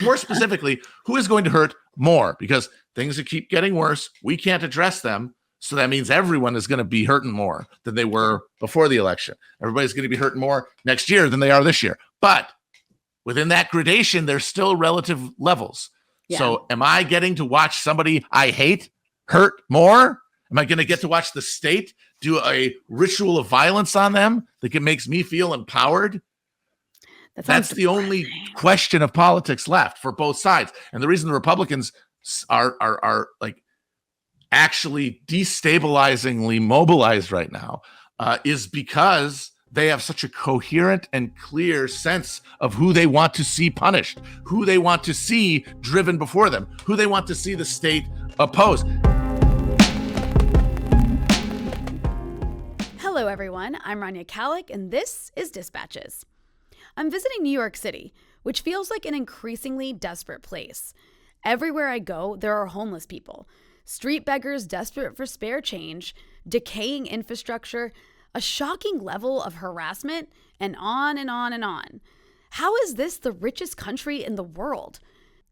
more specifically, who is going to hurt more? Because things that keep getting worse, we can't address them. So that means everyone is going to be hurting more than they were before the election. Everybody's going to be hurting more next year than they are this year. But within that gradation, there's still relative levels. Yeah. So am I getting to watch somebody I hate hurt more? Am I going to get to watch the state do a ritual of violence on them that makes me feel empowered? That's the only question of politics left for both sides. And the reason the Republicans are like actually destabilizingly mobilized right now is because they have such a coherent and clear sense of who they want to see punished, who they want to see driven before them, who they want to see the state oppose. Hello, everyone. I'm Rania Khalek, and this is Dispatches. I'm visiting New York City, which feels like an increasingly desperate place. Everywhere I go, there are homeless people, street beggars desperate for spare change, decaying infrastructure, a shocking level of harassment, and on and on and on. How is this the richest country in the world?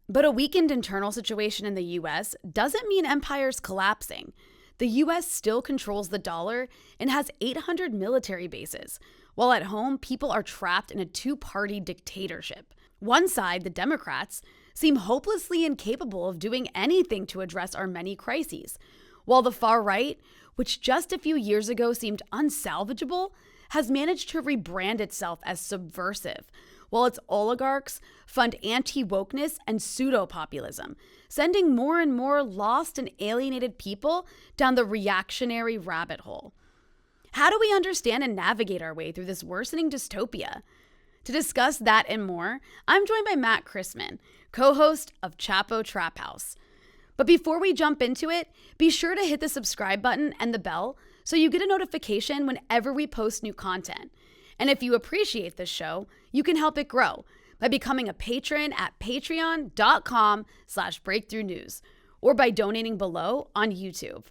But a weakened internal situation in the U.S. doesn't mean empire's collapsing. The U.S. still controls the dollar and has 800 military bases, while at home, people are trapped in a two-party dictatorship. One side, the Democrats, seem hopelessly incapable of doing anything to address our many crises, while the far right, which just a few years ago seemed unsalvageable, has managed to rebrand itself as subversive, while its oligarchs fund anti-wokeness and pseudo-populism, sending more and more lost and alienated people down the reactionary rabbit hole. How do we understand and navigate our way through this worsening dystopia? To discuss that and more, I'm joined by Matt Christman, co-host of Chapo Trap House. But before we jump into it, be sure to hit the subscribe button and the bell so you get a notification whenever we post new content. And if you appreciate this show, you can help it grow by becoming a patron at patreon.com/breakthrough news or by donating below on YouTube.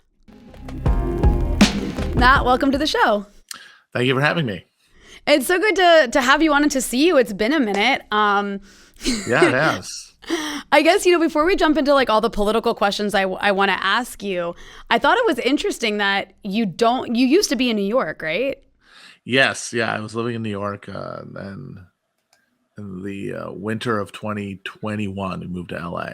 Matt, welcome to the show. Thank you for having me. It's so good to have you on and to see you. It's been a minute. Yeah, it has. I guess, before we jump into like all the political questions I want to ask you, I thought it was interesting that you used to be in New York, right? Yes. Yeah. I was living in New York and in the winter of 2021, we moved to LA.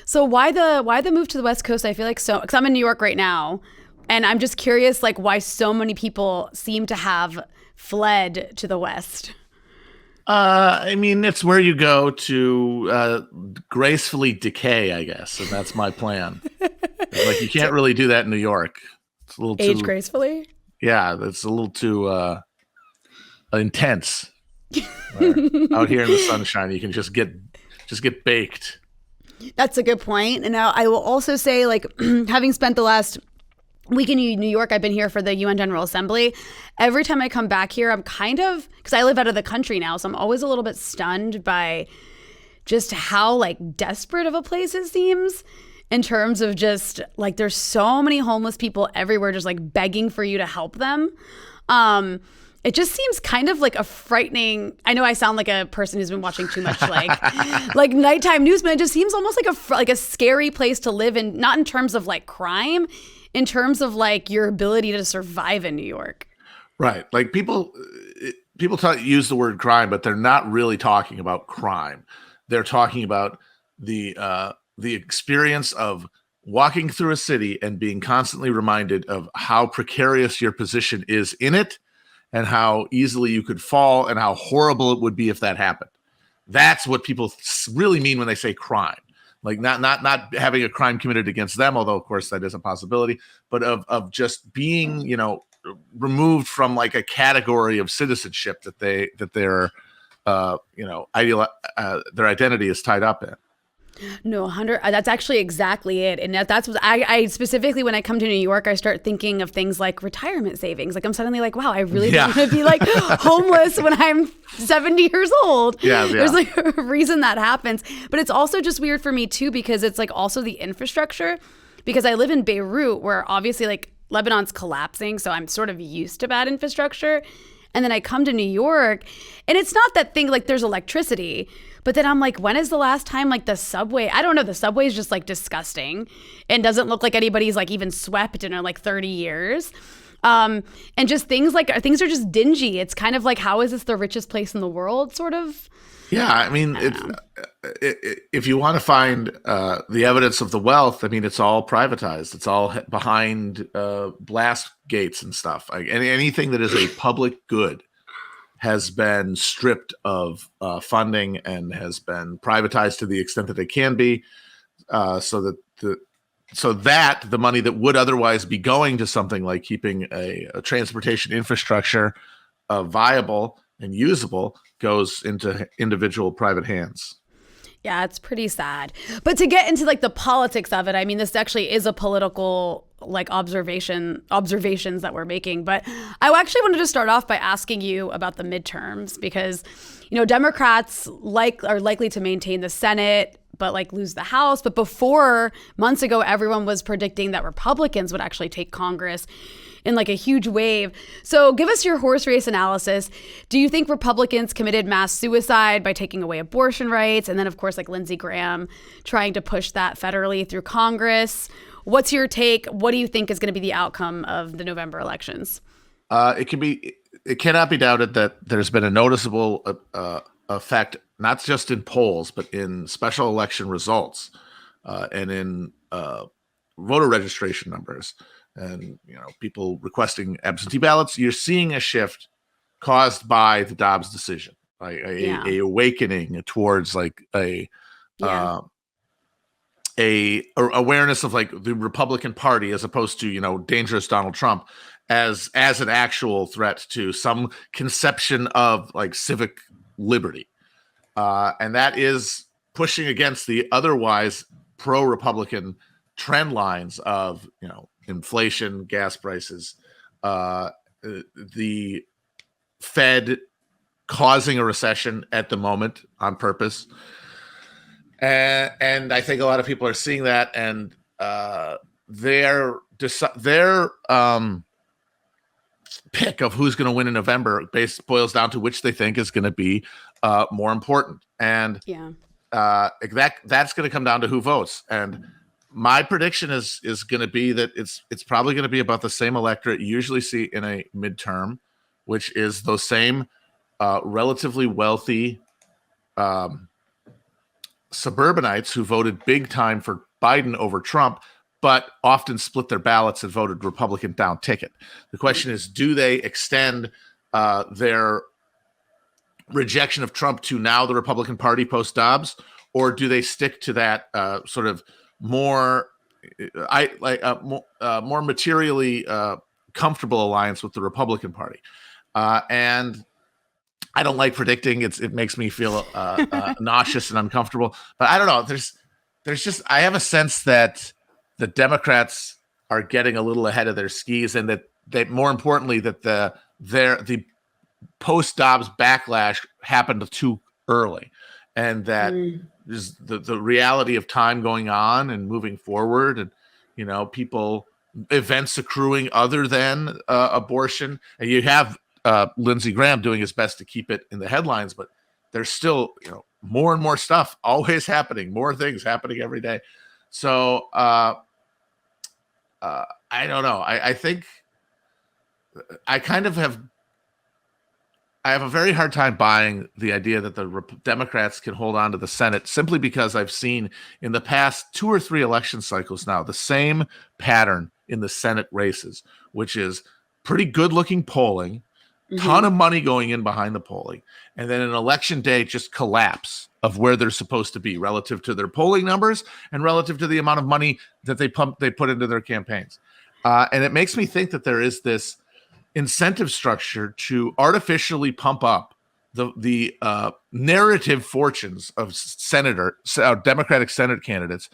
So why the move to the West Coast? I feel like because I'm in New York right now. And I'm just curious, like, why so many people seem to have fled to the West. I mean, it's where you go to gracefully decay, I guess, and that's my plan. Like, you can't really do that in New York. It's a little age gracefully. Yeah, it's a little too intense. Out here in the sunshine, you can just get baked. That's a good point. And I will also say, like, having spent the last week in New York, I've been here for the UN General Assembly. Every time I come back here, I'm because I live out of the country now, so I'm always a little bit stunned by just how like desperate of a place it seems in terms of just like there's so many homeless people everywhere just like begging for you to help them. It just seems kind of like a frightening. I know I sound like a person who's been watching too much like nighttime news, but it just seems almost like a scary place to live in, not in terms of like crime, in terms of like your ability to survive in New York. Right. Like people use the word crime, but they're not really talking about crime. They're talking about the experience of walking through a city and being constantly reminded of how precarious your position is in it and how easily you could fall and how horrible it would be if that happened. That's what people really mean when they say crime. Like not having a crime committed against them, although of course that is a possibility, but of just being, removed from like a category of citizenship that their their identity is tied up in. No, 100. That's actually exactly it. And that's what I specifically, when I come to New York, I start thinking of things like retirement savings. Like I'm suddenly like, wow, I really don't want to be like homeless when I'm 70 years old. Yeah. There's like a reason that happens. But it's also just weird for me too, because it's like also the infrastructure, because I live in Beirut where obviously like Lebanon's collapsing. So I'm sort of used to bad infrastructure. And then I come to New York and it's not that thing like there's electricity, But then I'm like, when is the last time like the subway? I don't know. The subway is just like disgusting and doesn't look like anybody's like even swept in like 30 years. And just things are just dingy. It's kind of like, how is this the richest place in the world? Sort of. Yeah, I mean, if you want to find the evidence of the wealth, I mean, it's all privatized. It's all behind blast gates and stuff. Like anything that is a public good has been stripped of funding and has been privatized to the extent that it can be, so that the money that would otherwise be going to something like keeping a transportation infrastructure viable and usable goes into individual private hands. Yeah, it's pretty sad. But to get into like the politics of it, I mean, this actually is a political like observations that we're making. But I actually wanted to start off by asking you about the midterms because, you know, Democrats are likely to maintain the Senate, but like lose the House. But months ago, everyone was predicting that Republicans would actually take Congress in like a huge wave. So give us your horse race analysis. Do you think Republicans committed mass suicide by taking away abortion rights? And then, of course, like Lindsey Graham trying to push that federally through Congress. What's your take? What do you think is going to be the outcome of the November elections? It cannot be doubted that there's been a noticeable effect, not just in polls, but in special election results and in voter registration numbers. And, you know, people requesting absentee ballots. You're seeing a shift caused by the Dobbs decision, like a awakening towards like a awareness of like the Republican Party as opposed to, you know, dangerous Donald Trump as an actual threat to some conception of like civic liberty, and that is pushing against the otherwise pro-Republican trend lines of, you know, inflation, gas prices, the Fed causing a recession at the moment on purpose. And I think a lot of people are seeing that, and their pick of who's going to win in November boils down to which they think is going to be more important. And that's going to come down to who votes. And my prediction is going to be that it's probably going to be about the same electorate you usually see in a midterm, which is those same relatively wealthy suburbanites who voted big time for Biden over Trump, but often split their ballots and voted Republican down ticket. The question is, do they extend their rejection of Trump to now the Republican Party post Dobbs, or do they stick to that sort of more materially comfortable alliance with the Republican Party? And I don't like predicting. It makes me feel nauseous and uncomfortable. But I don't know. There's just, I have a sense that the Democrats are getting a little ahead of their skis, and that more importantly that the post Dobbs backlash happened too early, and that there's the reality of time going on and moving forward, and, you know, events accruing other than abortion, and you have Lindsey Graham doing his best to keep it in the headlines, but there's still, you know, more and more stuff always happening, more things happening every day. So I don't know. I think I have a very hard time buying the idea that the Democrats can hold on to the Senate, simply because I've seen in the past 2 or 3 election cycles now the same pattern in the Senate races, which is pretty good looking polling, ton of money going in behind the polling, and then an election day just collapse of where they're supposed to be relative to their polling numbers and relative to the amount of money that they put into their campaigns. And it makes me think that there is this incentive structure to artificially pump up the narrative fortunes of Democratic Senate candidates,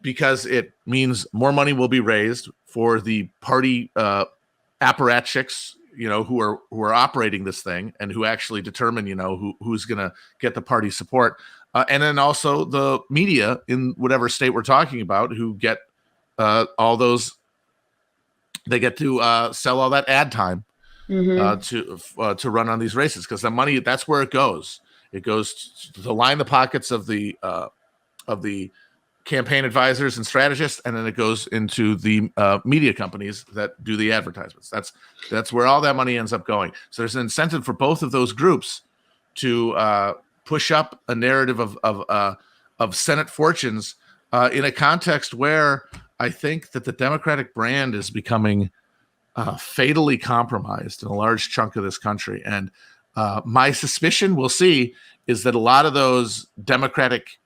because it means more money will be raised for the party apparatchiks, you know, who are operating this thing and who actually determine, you know, who's going to get the party support. And then also the media in whatever state we're talking about, who get all those, they get to sell all that ad time to run on these races, because the money, that's where it goes. It goes to line the pockets of the campaign advisors and strategists, and then it goes into the media companies that do the advertisements. That's where all that money ends up going. So there's an incentive for both of those groups to push up a narrative of Senate fortunes in a context where I think that the Democratic brand is becoming fatally compromised in a large chunk of this country. And my suspicion, we'll see, is that a lot of those Democratic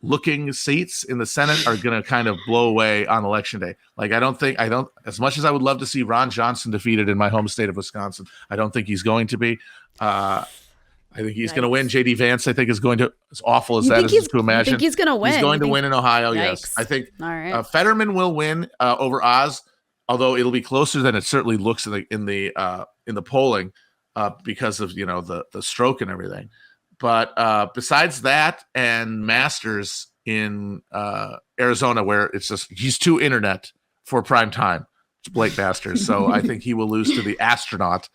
looking seats in the Senate are going to kind of blow away on election day. Like, I don't, as much as I would love to see Ron Johnson defeated in my home state of Wisconsin, I don't think he's going to be. I think he's going to win. JD Vance, I think, is going to, as awful as that is to imagine. You think he's going to win? He's going to win in Ohio, Yikes. yes. I think all right. Fetterman will win over Oz, although it'll be closer than it certainly looks in the polling because of, the stroke and everything. But besides that, and Masters in Arizona, where it's just he's too internet for prime time. It's Blake Masters, so I think he will lose to the astronaut.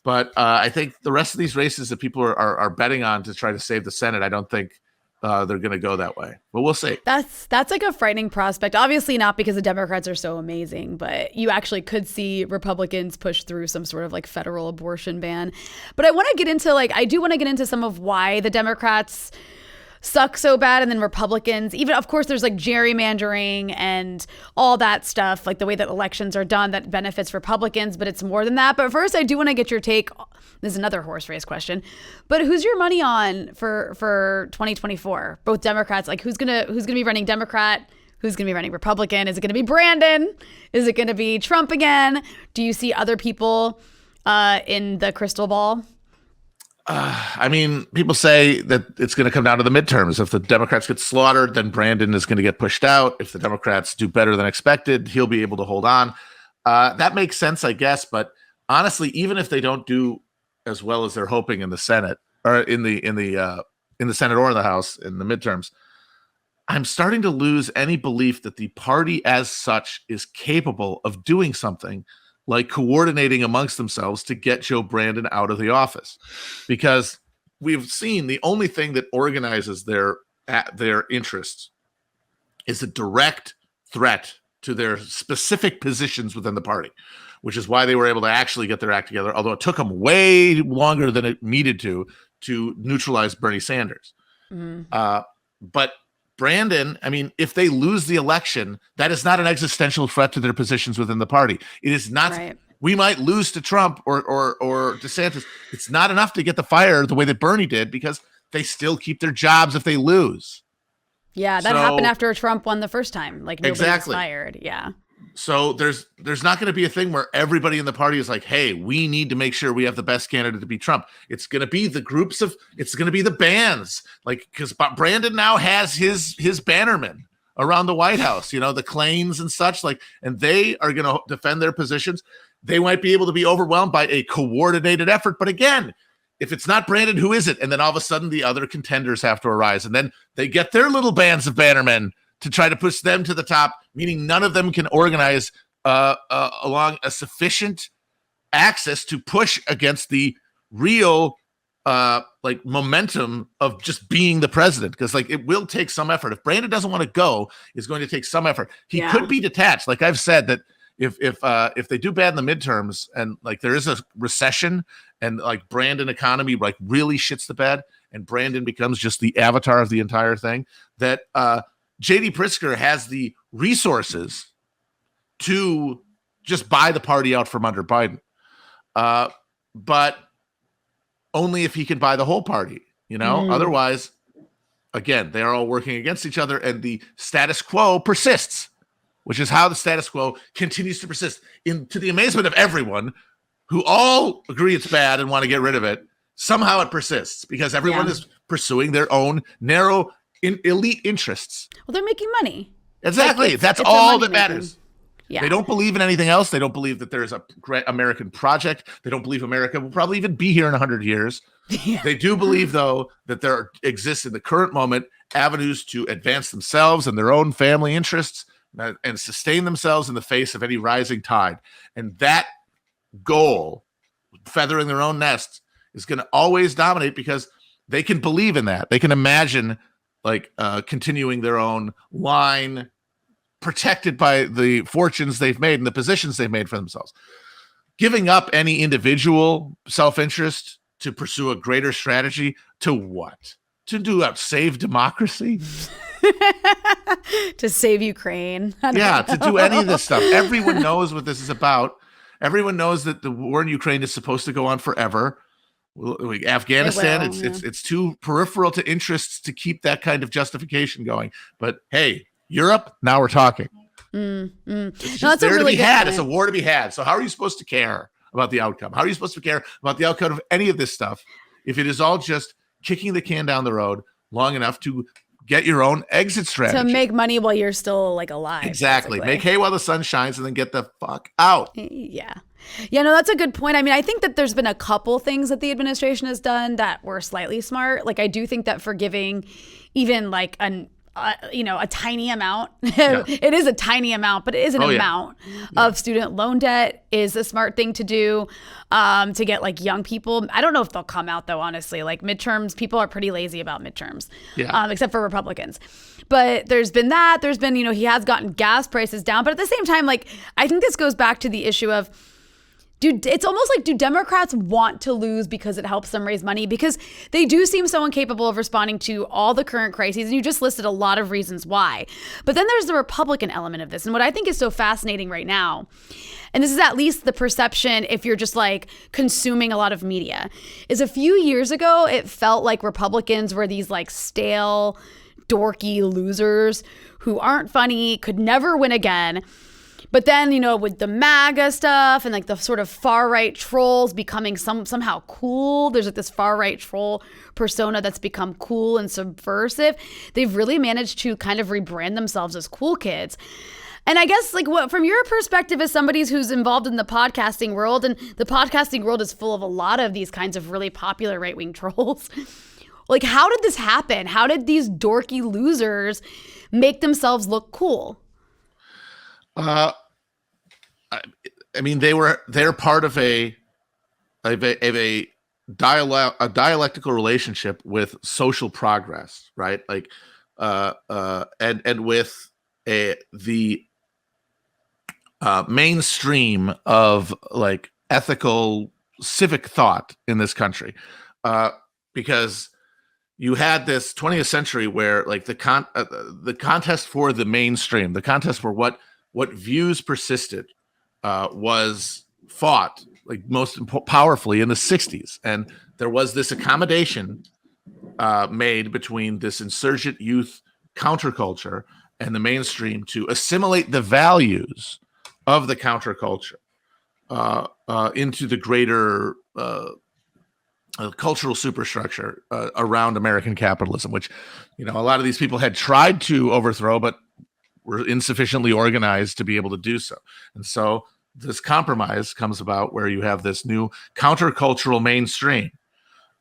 But I think the rest of these races that people are betting on to try to save the Senate, I don't think they're going to go that way. But we'll see. That's like a frightening prospect. Obviously not because the Democrats are so amazing, but you actually could see Republicans push through some sort of like federal abortion ban. But I want to get into I do want to get into some of why the Democrats suck so bad, and then Republicans, even, of course, there's like gerrymandering and all that stuff, like the way that elections are done that benefits Republicans, but it's more than that. But first, I do want to get your take. This is another horse race question, but who's your money on for 2024? Both Democrats, like who's gonna be running Democrat? Who's going to be running Republican? Is it going to be Brandon? Is it going to be Trump again? Do you see other people in the crystal ball? I mean, people say that it's going to come down to the midterms. If the Democrats get slaughtered, then Brandon is going to get pushed out. If the Democrats do better than expected, he'll be able to hold on. That makes sense, I guess. But honestly, even if they don't do as well as they're hoping in the Senate or in the Senate or in the House in the midterms, I'm starting to lose any belief that the party as such is capable of doing something like coordinating amongst themselves to get Joe Brandon out of the office. Because we've seen the only thing that organizes their interests is a direct threat to their specific positions within the party, which is why they were able to actually get their act together, although it took them way longer than it needed to neutralize Bernie Sanders. Mm-hmm. But Brandon, I mean, if they lose the election, that is not an existential threat to their positions within the party. It is not. Right. We might lose to Trump or DeSantis. It's not enough to get the fire the way that Bernie did, because they still keep their jobs if they lose. Yeah, that happened after Trump won the first time. Like, nobody was fired. Yeah. So there's not going to be a thing where everybody in the party is like, hey, we need to make sure we have the best candidate to beat Trump. It's going to be it's going to be the bands, like, because Brandon now has his bannermen around the White House, the Clanes and such, like, and they are going to defend their positions. They might be able to be overwhelmed by a coordinated effort. But again, if it's not Brandon, who is it? And then all of a sudden the other contenders have to arise, and then they get their little bands of bannermen to try to push them to the top, meaning none of them can organize along a sufficient axis to push against the real momentum of just being the president. Because it will take some effort. If Brandon doesn't want to go, it's going to take some effort. He could be detached. Like I've said, that if they do bad in the midterms and there is a recession and Brandon economy really shits the bed and Brandon becomes just the avatar of the entire thing, that J.D. Pritzker has the resources to just buy the party out from under Biden. But only if he can buy the whole party, Otherwise, again, they are all working against each other and the status quo persists, which is how the status quo continues to persist to the amazement of everyone who all agree it's bad and want to get rid of it. Somehow it persists because everyone is pursuing their own narrow elite interests. Well, they're making money. Exactly. That's all that matters. Yeah. They don't believe in anything else. They don't believe that there's a great American project. They don't believe America will probably even be here in 100 years. Yeah. They do believe, though, that there exists in the current moment avenues to advance themselves and their own family interests and sustain themselves in the face of any rising tide. And that goal, feathering their own nest, is going to always dominate because they can believe in that. They can imagine like continuing their own line, protected by the fortunes they've made and the positions they've made for themselves. Giving up any individual self-interest to pursue a greater strategy to what? To do what? Save democracy? To save Ukraine. Yeah, to do any of this stuff. Everyone knows what this is about. Everyone knows that the war in Ukraine is supposed to go on forever. Afghanistan, it's too peripheral to interests to keep that kind of justification going. But hey, Europe, now we're talking. It's just there to be had. It's a war to be had. So how are you supposed to care about the outcome? How are you supposed to care about the outcome of any of this stuff if it is all just kicking the can down the road long enough to get your own exit strategy? To make money while you're still like alive. Exactly. Basically. Make hay while the sun shines and then get the fuck out. Yeah. Yeah, no, that's a good point. I mean, I think that there's been a couple things that the administration has done that were slightly smart. Like, I do think that forgiving even like a tiny amount. Yeah. It is a tiny amount, but it is an amount of student loan debt is a smart thing to do to get like young people. I don't know if they'll come out though, honestly. Like midterms, people are pretty lazy about midterms, except for Republicans. But there's been that. There's been, he has gotten gas prices down. But at the same time, like, I think this goes back to the issue of, it's almost like, do Democrats want to lose because it helps them raise money? Because they do seem so incapable of responding to all the current crises. And you just listed a lot of reasons why. But then there's the Republican element of this. And what I think is so fascinating right now, and this is at least the perception if you're just like consuming a lot of media, is a few years ago, it felt like Republicans were these like stale, dorky losers who aren't funny, could never win again. But then, with the MAGA stuff and like the sort of far right trolls becoming somehow cool, there's like this far right troll persona that's become cool and subversive. They've really managed to kind of rebrand themselves as cool kids. And I guess like what from your perspective as somebody who's involved in the podcasting world, and the podcasting world is full of a lot of these kinds of really popular right-wing trolls. Like, how did this happen? How did these dorky losers make themselves look cool? I mean, they're part of a dialectical relationship with social progress, right? Like, and with the mainstream of like ethical civic thought in this country, because you had this 20th century where like the contest for the mainstream, the contest for what views persisted, was fought like most powerfully in the 60s. And there was this accommodation made between this insurgent youth counterculture and the mainstream to assimilate the values of the counterculture into the greater cultural superstructure around American capitalism, which, a lot of these people had tried to overthrow, but were insufficiently organized to be able to do so. And so this compromise comes about where you have this new countercultural mainstream.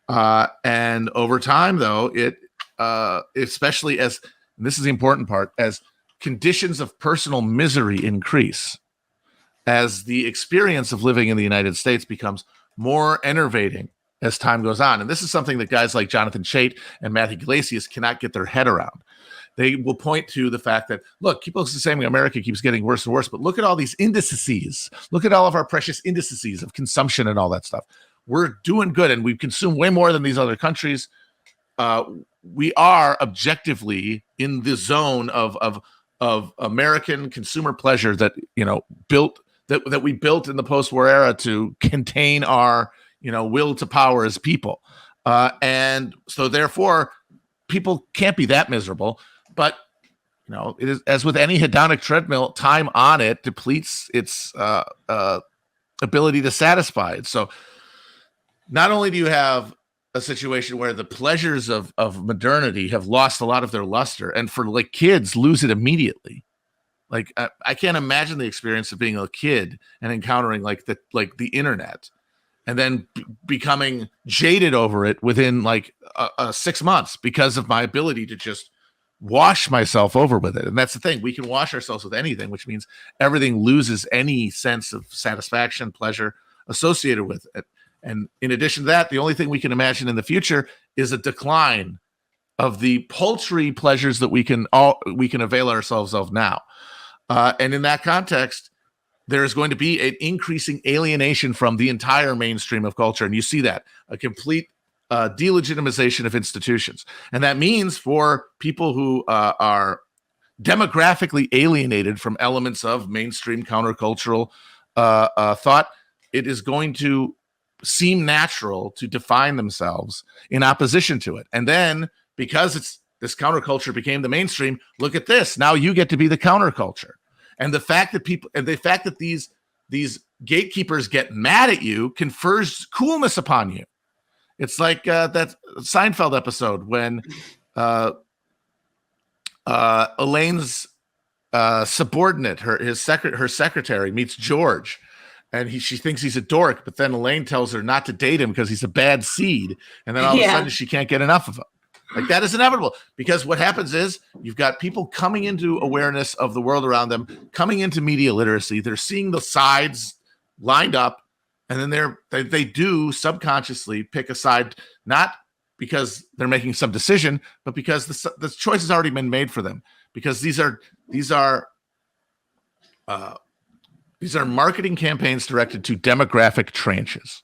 And over time, though, it especially as, and this is the important part, as conditions of personal misery increase, as the experience of living in the United States becomes more enervating as time goes on. And this is something that guys like Jonathan Chait and Matt Iglesias cannot get their head around. They will point to the fact that, look, people are saying America keeps getting worse and worse, but look at all these indices. Look at all of our precious indices of consumption and all that stuff. We're doing good, and we consume way more than these other countries. We are objectively in the zone of American consumer pleasure that that we built in the post-war era to contain our will to power as people, and so therefore people can't be that miserable. But it is, as with any hedonic treadmill, time on it depletes its ability to satisfy it. So not only do you have a situation where the pleasures of modernity have lost a lot of their luster, and for like kids lose it immediately. Like I can't imagine the experience of being a kid and encountering like the internet, and then becoming jaded over it within like 6 months because of my ability to just wash myself over with it. And that's the thing, we can wash ourselves with anything, which means everything loses any sense of satisfaction, pleasure associated with it. And in addition to that, the only thing we can imagine in the future is a decline of the paltry pleasures that we can avail ourselves of now. And in that context, there is going to be an increasing alienation from the entire mainstream of culture. And you see that, a complete delegitimization of institutions. And that means for people who are demographically alienated from elements of mainstream countercultural thought, it is going to seem natural to define themselves in opposition to it. And then, because this counterculture became the mainstream, look at this. Now you get to be the counterculture. And the fact that these gatekeepers get mad at you confers coolness upon you. It's like that Seinfeld episode when Elaine's subordinate, her secretary, meets George, and she thinks he's a dork, but then Elaine tells her not to date him because he's a bad seed, and then all of a sudden she can't get enough of him. Like, that is inevitable, because what happens is you've got people coming into awareness of the world around them, coming into media literacy. They're seeing the sides lined up, and then they do subconsciously pick a side, not because they're making some decision, but because the choice has already been made for them. Because these are marketing campaigns directed to demographic tranches.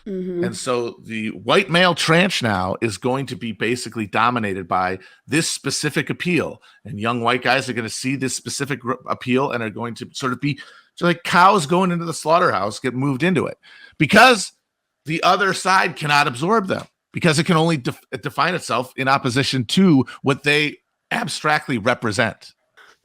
Mm-hmm. And so the white male tranche now is going to be basically dominated by this specific appeal. And young white guys are going to see this specific appeal and are going to sort of be like cows going into the slaughterhouse, get moved into it, because the other side cannot absorb them, because it can only define itself in opposition to what they abstractly represent.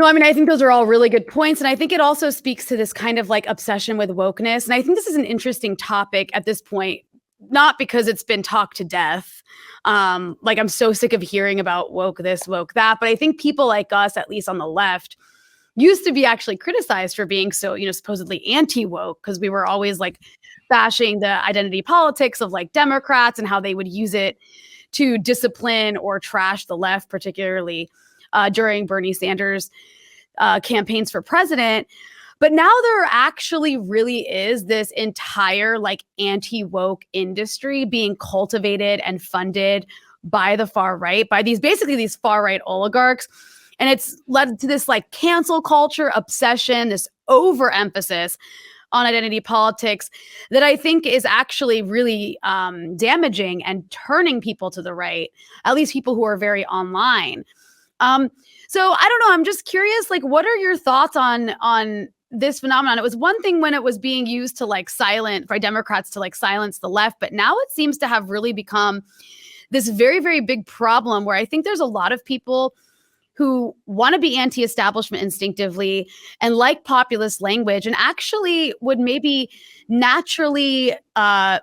No, I mean, I think those are all really good points. And I think it also speaks to this kind of like obsession with wokeness. And I think this is an interesting topic at this point, not because it's been talked to death. Like, I'm so sick of hearing about woke this, woke that. But I think people like us, at least on the left, used to be actually criticized for being so, supposedly anti-woke, because we were always like bashing the identity politics of like Democrats and how they would use it to discipline or trash the left, particularly during Bernie Sanders' campaigns for president. But now there actually really is this entire like anti-woke industry being cultivated and funded by the far right, by these far right oligarchs. And it's led to this like cancel culture obsession, this overemphasis on identity politics that I think is actually really damaging and turning people to the right, at least people who are very online. So I don't know. I'm just curious, like, what are your thoughts on this phenomenon? It was one thing when it was being used to like for Democrats to like silence the left, but now it seems to have really become this very, very big problem where I think there's a lot of people who want to be anti-establishment instinctively and like populist language and actually would maybe naturally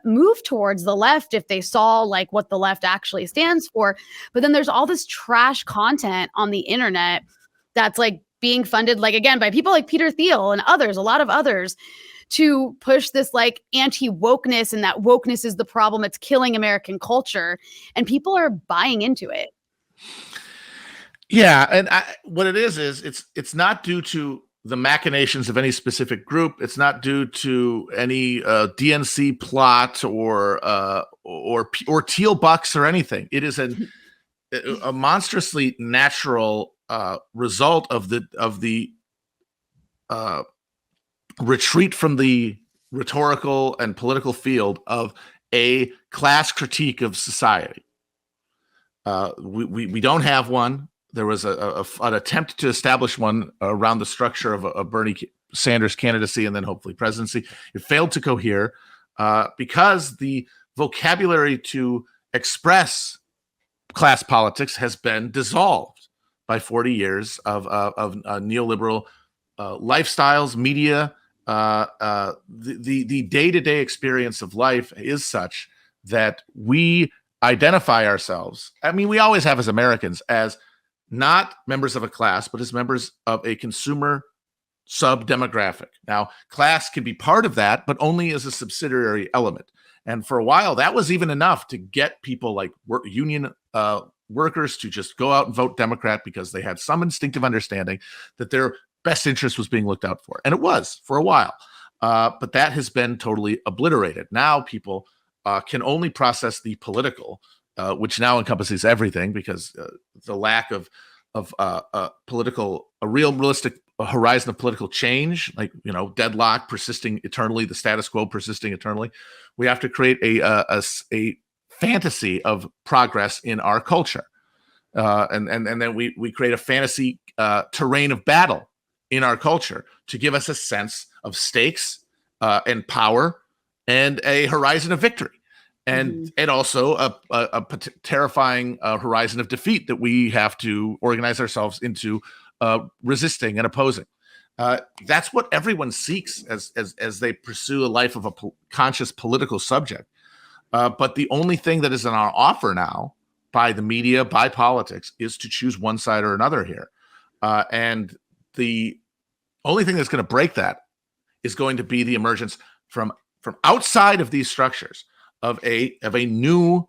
move towards the left if they saw like what the left actually stands for. But then there's all this trash content on the internet that's like being funded, like, again, by people like Peter Thiel and others, a lot of others, to push this like anti-wokeness, and that wokeness is the problem. It's killing American culture, and people are buying into it. Yeah, and what it is it's not due to the machinations of any specific group. It's not due to any DNC plot or teal bucks or anything. It is a monstrously natural result of the retreat from the rhetorical and political field of a class critique of society. We don't have one. There was an attempt to establish one around the structure of a Bernie Sanders candidacy and then hopefully presidency. It failed to cohere because the vocabulary to express class politics has been dissolved by 40 years of neoliberal lifestyles, media. The day-to-day experience of life is such that we identify ourselves. I mean, we always have as Americans as not members of a class, but as members of a consumer sub-demographic. Now, class can be part of that, but only as a subsidiary element. And for a while, that was even enough to get people like union workers to just go out and vote Democrat because they had some instinctive understanding that their best interest was being looked out for. And it was for a while. But that has been totally obliterated. Now people can only process the political, which now encompasses everything, because the lack of political, a realistic horizon of political change, like, deadlock persisting eternally, the status quo persisting eternally. We have to create a fantasy of progress in our culture, and then we create a fantasy terrain of battle in our culture to give us a sense of stakes and power and a horizon of victory. And also a terrifying horizon of defeat that we have to organize ourselves into resisting and opposing. That's what everyone seeks as they pursue a life of a conscious political subject. But the only thing that is in our offer now by the media, by politics, is to choose one side or another here. And the only thing that's going to break that is going to be the emergence from outside of these structures of a new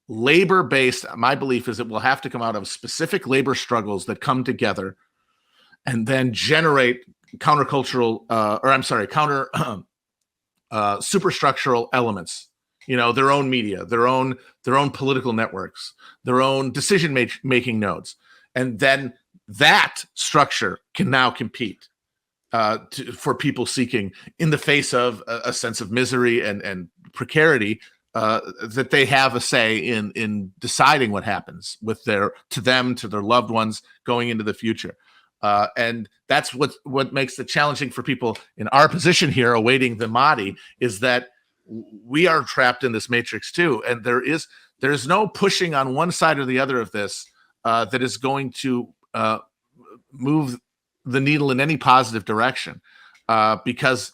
labor-based. My belief is it will have to come out of specific labor struggles that come together and then generate superstructural elements. Their own media, their own political networks, their own decision-making nodes, and then that structure can now compete for people seeking, in the face of a sense of misery and precarity, that they have a say in deciding what happens to their loved ones going into the future. And that's what makes it challenging for people in our position here awaiting the Mahdi, is that we are trapped in this matrix too. And there's no pushing on one side or the other of this that is going to move the needle in any positive direction, because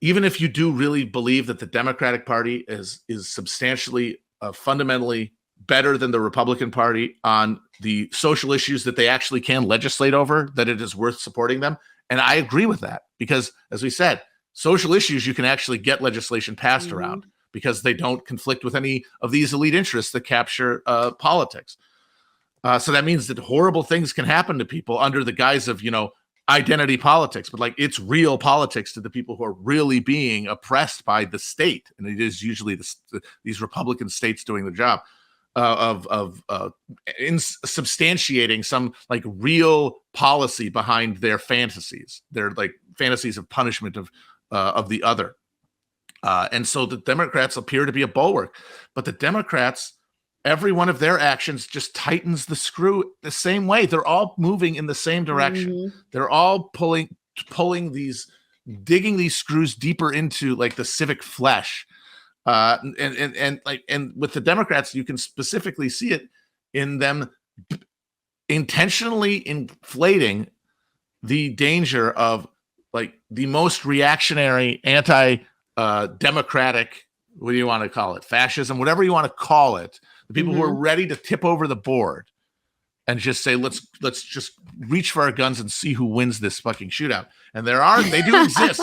even if you do really believe that the Democratic Party is substantially, fundamentally better than the Republican Party on the social issues that they actually can legislate over, that it is worth supporting them. And I agree with that, because, as we said, social issues you can actually get legislation passed around because they don't conflict with any of these elite interests that capture politics. So that means that horrible things can happen to people under the guise of, identity politics, but like it's real politics to the people who are really being oppressed by the state. And it is usually these Republican states doing the job of substantiating some like real policy behind their fantasies. They're like fantasies of punishment of the other. And so the Democrats appear to be a bulwark, but the Democrats, every one of their actions just tightens the screw the same way. They're all moving in the same direction. They're all pulling digging these screws deeper into like the civic flesh. And with the Democrats, you can specifically see it in them intentionally inflating the danger of like the most reactionary, anti-democratic, what do you want to call it? Fascism, whatever you want to call it. The people who are ready to tip over the board and just say, let's just reach for our guns and see who wins this fucking shootout. And they do exist.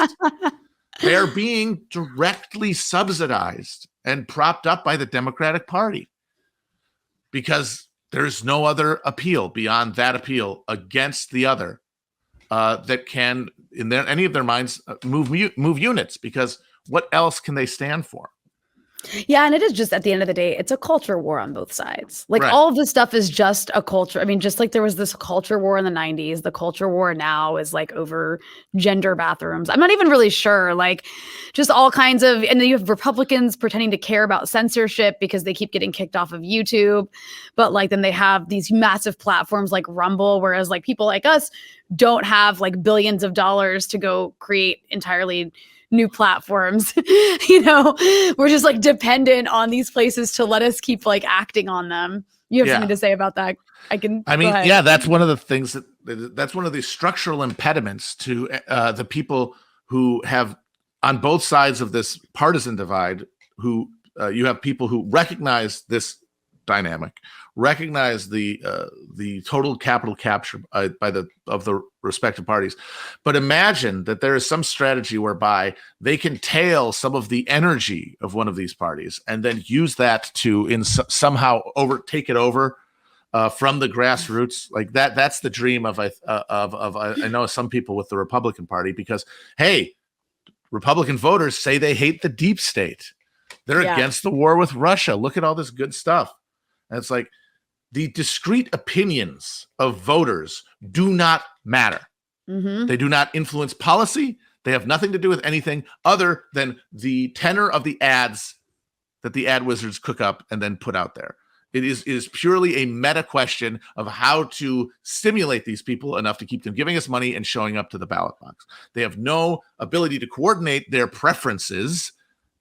They are being directly subsidized and propped up by the Democratic Party because there's no other appeal beyond that appeal against the other that can, in any of their minds, move units, because what else can they stand for? Yeah, and it is just, at the end of the day, it's a culture war on both sides. Like all of this stuff is just a culture. I mean, just like there was this culture war in the 90s, the culture war now is like over gender bathrooms. I'm not even really sure, like just all kinds of, and then you have Republicans pretending to care about censorship because they keep getting kicked off of YouTube. But like then they have these massive platforms like Rumble, whereas like people like us don't have like billions of dollars to go create entirely new platforms. We're just like dependent on these places to let us keep like acting on them. You have something to say about that? That's one of the things that's one of the structural impediments to the people who have on both sides of this partisan divide, who you have people who recognize this dynamic, recognize the total capital capture of the respective parties, but imagine that there is some strategy whereby they can tail some of the energy of one of these parties and then use that to somehow take it over from the grassroots. Like that's the dream of I know some people with the Republican Party, because hey, Republican voters say they hate the deep state. They're against the war with Russia. Look at all this good stuff. And it's like the discrete opinions of voters do not matter. They do not influence policy. They have nothing to do with anything other than the tenor of the ads that the ad wizards cook up and then put out there. It is purely a meta question of how to stimulate these people enough to keep them giving us money and showing up to the ballot box. They have no ability to coordinate their preferences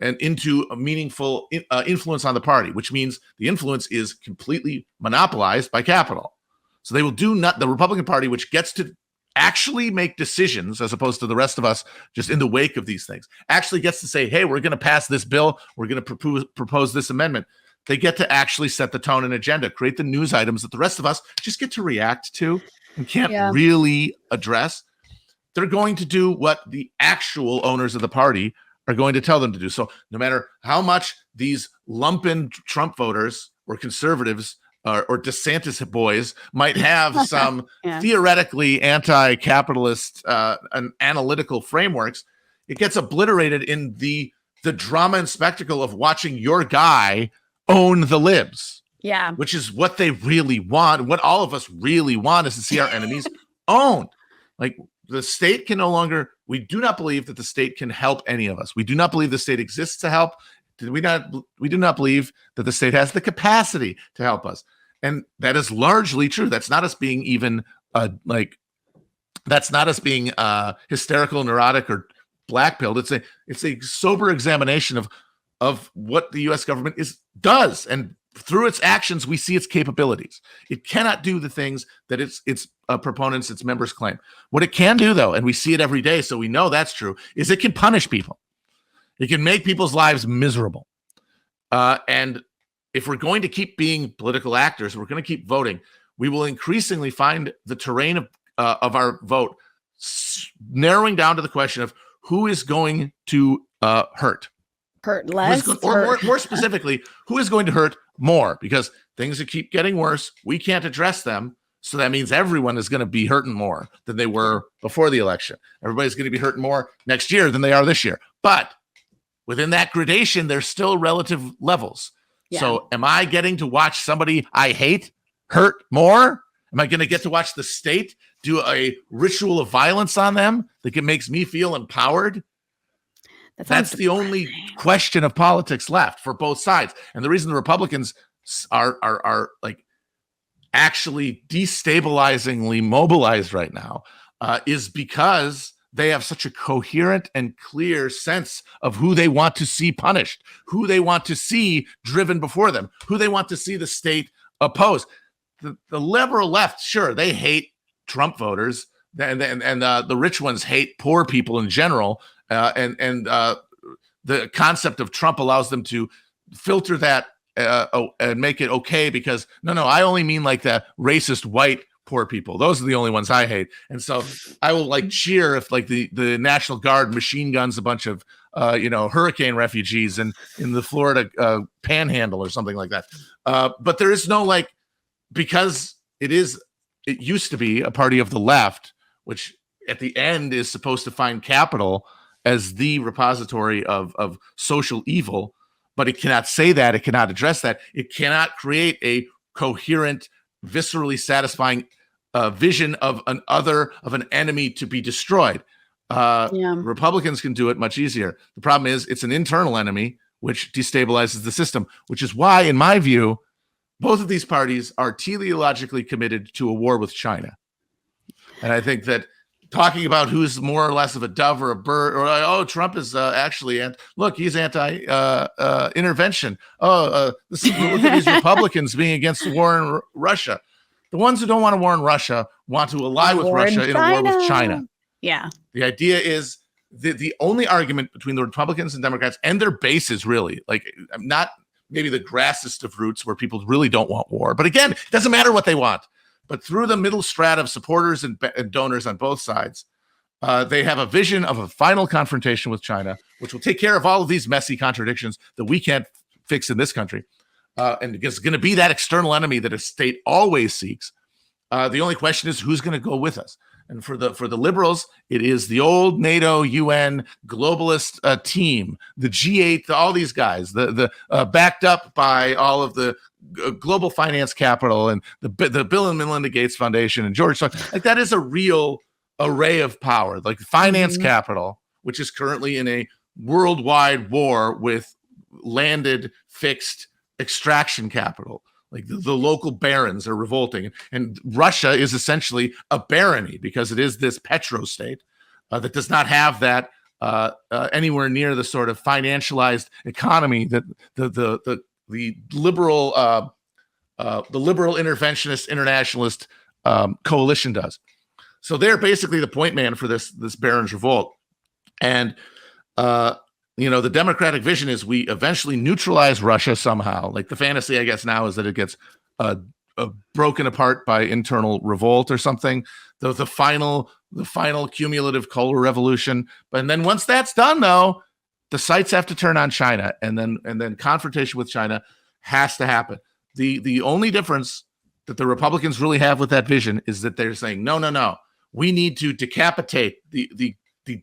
and into a meaningful influence on the party, which means the influence is completely monopolized by capital. So they will do not, the Republican Party, which gets to actually make decisions as opposed to the rest of us just in the wake of these things, actually gets to say, hey, we're going to pass this bill, we're going to propose this amendment. They get to actually set the tone and agenda, create the news items that the rest of us just get to react to and can't really address. They're going to do what the actual owners of the party are going to tell them to do. So no matter how much these lumpen Trump voters or conservatives or DeSantis boys might have some theoretically anti-capitalist and analytical frameworks, it gets obliterated in the drama and spectacle of watching your guy own the libs. Yeah. Which is what they really want. What all of us really want is to see our enemies owned. Like, the state can no longer, we do not believe that the state can help any of us. We do not believe the state exists to help. We do not believe that the state has the capacity to help us. And that is largely true. That's not us being even that's not us being hysterical, neurotic, or black-pilled. It's a sober examination of what the U.S. government does, and through its actions, we see its capabilities. It cannot do the things that its proponents, its members claim. What it can do, though, and we see it every day, so we know that's true, is it can punish people. It can make people's lives miserable. And if we're going to keep being political actors, we're going to keep voting, we will increasingly find the terrain of our vote narrowing down to the question of who is going to hurt less, more specifically, who is going to hurt more, because things that keep getting worse, we can't address them. So that means everyone is going to be hurting more than they were before the election. Everybody's going to be hurting more next year than they are this year. But within that gradation, there's still relative levels. Yeah. So am I getting to watch somebody I hate hurt more? Am I going to get to watch the state do a ritual of violence on them that makes me feel empowered? That's the only question of politics left for both sides. And the reason the Republicans are like actually destabilizingly mobilized right now is because they have such a coherent and clear sense of who they want to see punished, who they want to see driven before them, who they want to see the state oppose. The liberal left, sure, they hate Trump voters, and the rich ones hate poor people in general. And the concept of Trump allows them to filter that and make it okay because no, I only mean like the racist white poor people. Those are the only ones I hate. And so I will like cheer if like the National Guard machine guns a bunch of hurricane refugees in the Florida panhandle or something like that. But there is no like, because it used to be a party of the left, which at the end is supposed to find capital as the repository of social evil, but it cannot say that. It cannot address that. It cannot create a coherent, viscerally satisfying vision of an enemy to be destroyed. Republicans can do it much easier. The problem is it's an internal enemy, which destabilizes the system, which is why, in my view, both of these parties are teleologically committed to a war with China. And I think that talking about who's more or less of a dove or a bird, or like, oh, Trump is actually, look, he's anti-intervention. Look at these Republicans being against the war in Russia. The ones who don't want a war in Russia want to ally with Russia in a war with China. Yeah. The idea is the only argument between the Republicans and Democrats and their bases, really, like not maybe the grassest of roots where people really don't want war. But again, it doesn't matter what they want. But through the middle strata of supporters and donors on both sides, they have a vision of a final confrontation with China, which will take care of all of these messy contradictions that we can't fix in this country. And it's going to be that external enemy that a state always seeks. The only question is who's going to go with us. And for the liberals, it is the old NATO, UN, globalist team, the G8, all these guys, the backed up by all of the global finance capital and the Bill and Melinda Gates Foundation and George Soros. Like that is a real array of power, like finance capital, which is currently in a worldwide war with landed fixed extraction capital. Like the local barons are revolting, and Russia is essentially a barony because it is this petrostate that does not have that anywhere near the sort of financialized economy that the liberal interventionist internationalist coalition does. So they're basically the point man for this barons revolt, and the democratic vision is we eventually neutralize Russia somehow. Like the fantasy, I guess, now is that it gets broken apart by internal revolt or something. The final cumulative Color Revolution. And then once that's done, though, the sights have to turn on China, and then confrontation with China has to happen. The only difference that the Republicans really have with that vision is that they're saying, no, we need to decapitate the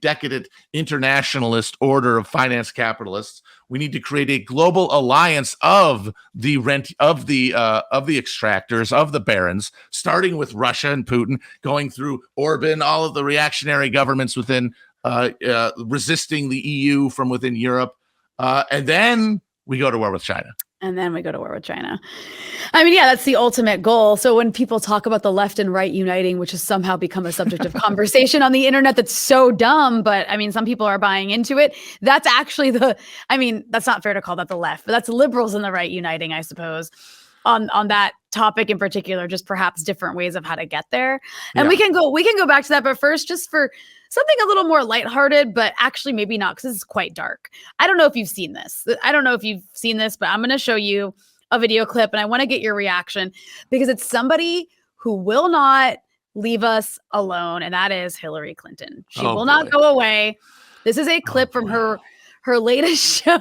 decadent internationalist order of finance capitalists. We need to create a global alliance of the extractors, of the barons, starting with Russia and Putin, going through Orban, all of the reactionary governments within resisting the EU from within Europe, and then we go to war with China. I mean, yeah, that's the ultimate goal. So when people talk about the left and right uniting, which has somehow become a subject of conversation on the internet, that's so dumb. But I mean, some people are buying into it. That's actually that's not fair to call that the left, but that's liberals and the right uniting, I suppose, on that topic in particular, just perhaps different ways of how to get there. And we can go back to that. But first, just for something a little more lighthearted, but actually maybe not, because this is quite dark. I don't know if you've seen this, but I'm going to show you a video clip, and I want to get your reaction because it's somebody who will not leave us alone, and that is Hillary Clinton. She will not go away. This is a clip from her latest show.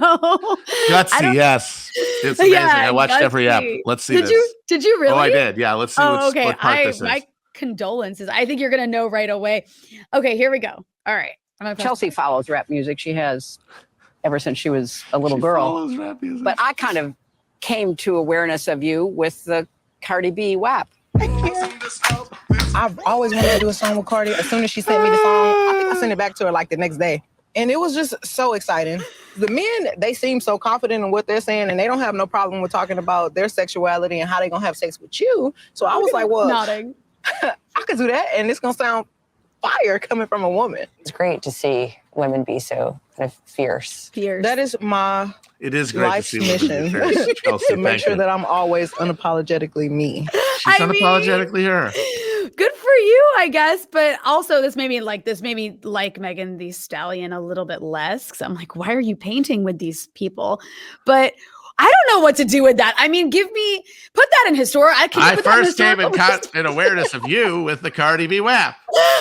Gutsy, yes. It's amazing. I watched every app. Let's see this. Did you really? Oh, I did. Yeah, let's see what part this is. My condolences. I think you're going to know right away. Okay, here we go. All right. Chelsea follows rap music. She has ever since she was a little girl. Follows rap music. But I kind of came to awareness of you with the Cardi B WAP. I've always wanted to do a song with Cardi. As soon as she sent me the song, I think I sent it back to her like the next day. And it was just so exciting. The men, they seem so confident in what they're saying, and they don't have no problem with talking about their sexuality and how they're going to have sex with you. So I was like, well, nodding. I could do that, and it's going to sound fire coming from a woman. It's great to see women be so kind of fierce. That is my life's mission, Chelsea, to make sure that I'm always unapologetically me. She's unapologetically her. Good for you, I guess. But also this made me like Megan Thee Stallion a little bit less, because I'm like, why are you painting with these people? But I don't know what to do with that. I mean, put that in historical. I first came in awareness of you with the Cardi B WAP.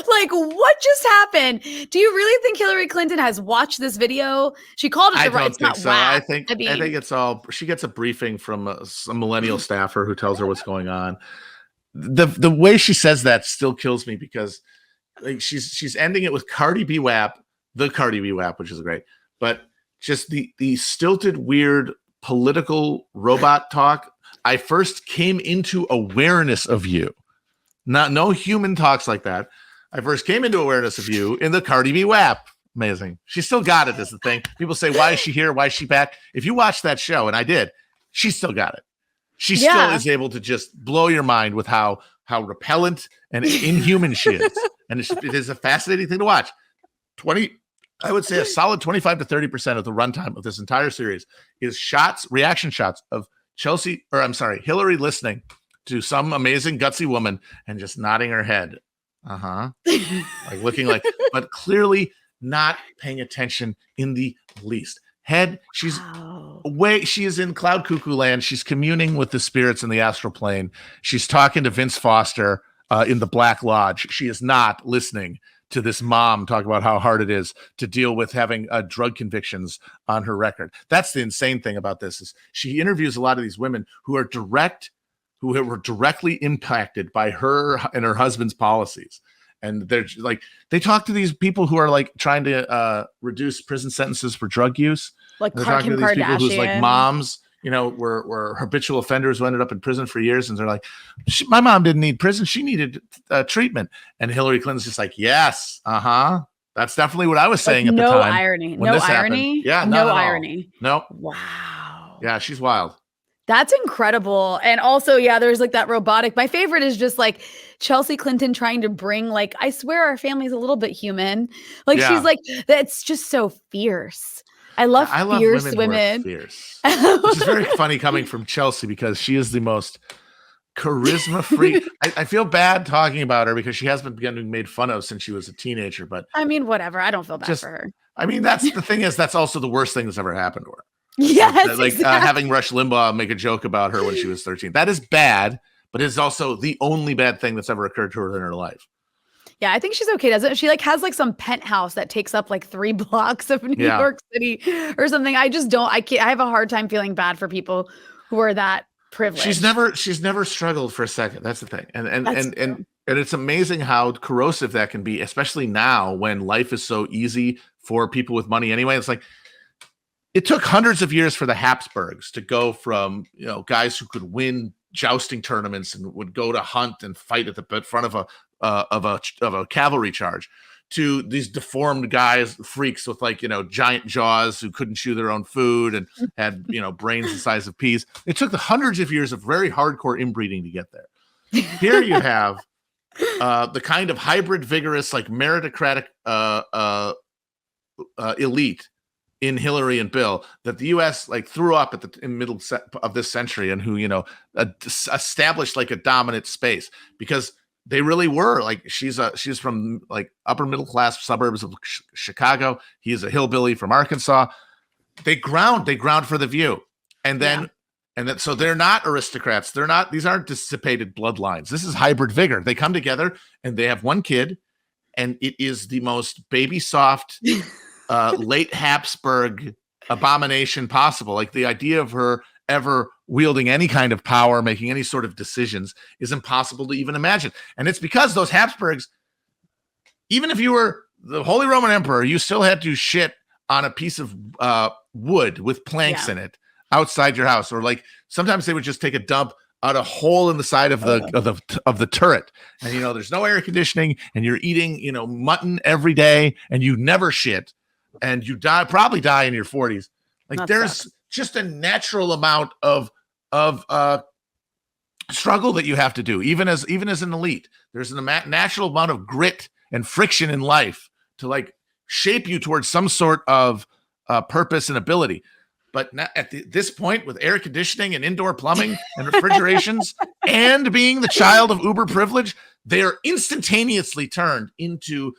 Like, what just happened? Do you really think Hillary Clinton has watched this video? She called it the right. It's not so. WAP. I think it's all. She gets a briefing from some millennial staffer who tells her what's going on. The way she says that still kills me, because like she's ending it with Cardi B WAP, the Cardi B WAP, which is great, but just the stilted, weird political robot talk. I first came into awareness of you. No human talks like that. I first came into awareness of you in the Cardi B WAP. Amazing. She still got it, is the thing. People say, why is she here? Why is she back? If you watch that show, and I did, she still got it. She still is able to just blow your mind with how repellent and inhuman she is. And it is a fascinating thing to watch. I would say a solid 25 to 30% of the runtime of this entire series is reaction shots of Hillary listening to some amazing gutsy woman and just nodding her head. Like looking like, but clearly not paying attention in the least. She's she is in cloud cuckoo land. She's communing with the spirits in the astral plane. She's talking to Vince Foster in the Black Lodge. She is not listening to this mom talk about how hard it is to deal with having drug convictions on her record. That's the insane thing about this, is she interviews a lot of these women who are who were directly impacted by her and her husband's policies. And they're like, they talk to these people who are like trying to reduce prison sentences for drug use. Like They're talking Kim to these people who's like Kardashian. moms, you know, were habitual offenders who ended up in prison for years. And they're like, my mom didn't need prison. She needed treatment. And Hillary Clinton's just like, yes, that's definitely what I was saying at the time. No irony. No irony. Yeah, no irony. No. Wow. Yeah, she's wild. That's incredible. And also, yeah, there's like that robotic. My favorite is just like Chelsea Clinton trying to bring like, I swear our family's a little bit human. Like she's like, that's just so fierce. I love fierce women. Fierce. Which is very funny coming from Chelsea because she is the most charisma free. I feel bad talking about her because she has been getting made fun of since she was a teenager. But I mean, whatever. I don't feel bad for her. I mean, that's the thing is that's also the worst thing that's ever happened to her. Yes, like having Rush Limbaugh make a joke about her when she was 13. That is bad, but it's also the only bad thing that's ever occurred to her in her life. Yeah, I think she's okay, doesn't she? Like has like some penthouse that takes up like 3 blocks of New York City or something. I just don't. I can't. I have a hard time feeling bad for people who are that privileged. She's never struggled for a second. That's the thing, and it's amazing how corrosive that can be, especially now when life is so easy for people with money. Anyway, it's like. It took hundreds of years for the Habsburgs to go from, you know, guys who could win jousting tournaments and would go to hunt and fight at the front of a cavalry charge to these deformed guys, freaks with like, you know, giant jaws who couldn't chew their own food and had, you know, brains the size of peas. It took the hundreds of years of very hardcore inbreeding to get there. Here you have the kind of hybrid, vigorous, like meritocratic elite in Hillary and Bill that the U.S. like threw up in the middle of this century and who, you know, established like a dominant space because they really were like, she's from like upper middle class suburbs of Chicago. He's a hillbilly from Arkansas. They ground for the View. And then, so they're not aristocrats. These aren't dissipated bloodlines. This is hybrid vigor. They come together and they have one kid and it is the most baby soft, late Habsburg abomination possible. Like the idea of her ever wielding any kind of power, making any sort of decisions is impossible to even imagine. And it's because those Habsburgs, even if you were the Holy Roman Emperor, you still had to shit on a piece of wood with planks in it outside your house. Or like sometimes they would just take a dump out a hole in the side of the turret. And, you know, there's no air conditioning and you're eating, you know, mutton every day and you never shit. And you probably die in your 40s. Like that there's just a natural amount of struggle that you have to do, even as an elite. There's a natural amount of grit and friction in life to like shape you towards some sort of purpose and ability. But not at this point, with air conditioning and indoor plumbing and refrigerations, and being the child of uber privilege, they are instantaneously turned into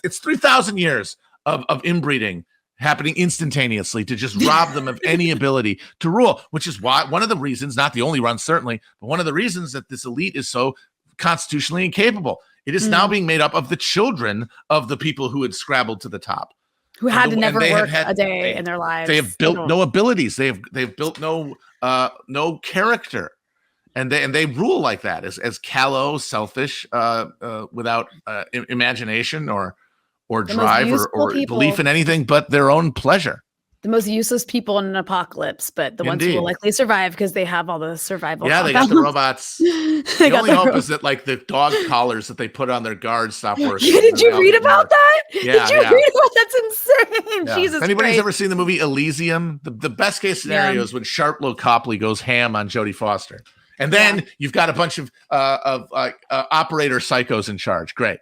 it's 3,000 years of inbreeding happening instantaneously to just rob them of any ability to rule, which is why one of the reasons, not the only one certainly, but one of the reasons that this elite is so constitutionally incapable. It is now being made up of the children of the people who had scrabbled to the top. Who had to never work a day in their lives. They have built no abilities. They've built no character. And they rule like that as callow, selfish, without imagination or drive or belief in anything but their own pleasure. The most useless people in an apocalypse, but the ones who will likely survive because they have all the survival. Yeah, they got the robots. The only hope is that like the dog collars that they put on their guards stop working. Did you read about that? Yeah, did you read about that's insane? Yeah. Jesus if anybody's Christ. ever seen the movie Elysium, the best case scenario is when Sharplow Copley goes ham on Jodie Foster. And then you've got a bunch of operator psychos in charge. Great.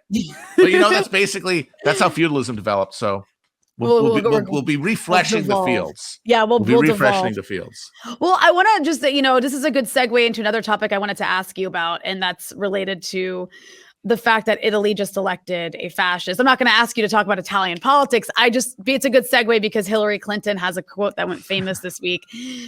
But, you know, that's how feudalism developed. So we'll be refreshing the fields. Yeah, we'll be refreshing the fields. Well, I want to just, you know, this is a good segue into another topic I wanted to ask you about, and that's related to the fact that Italy just elected a fascist. I'm not going to ask you to talk about Italian politics. It's a good segue because Hillary Clinton has a quote that went famous this week.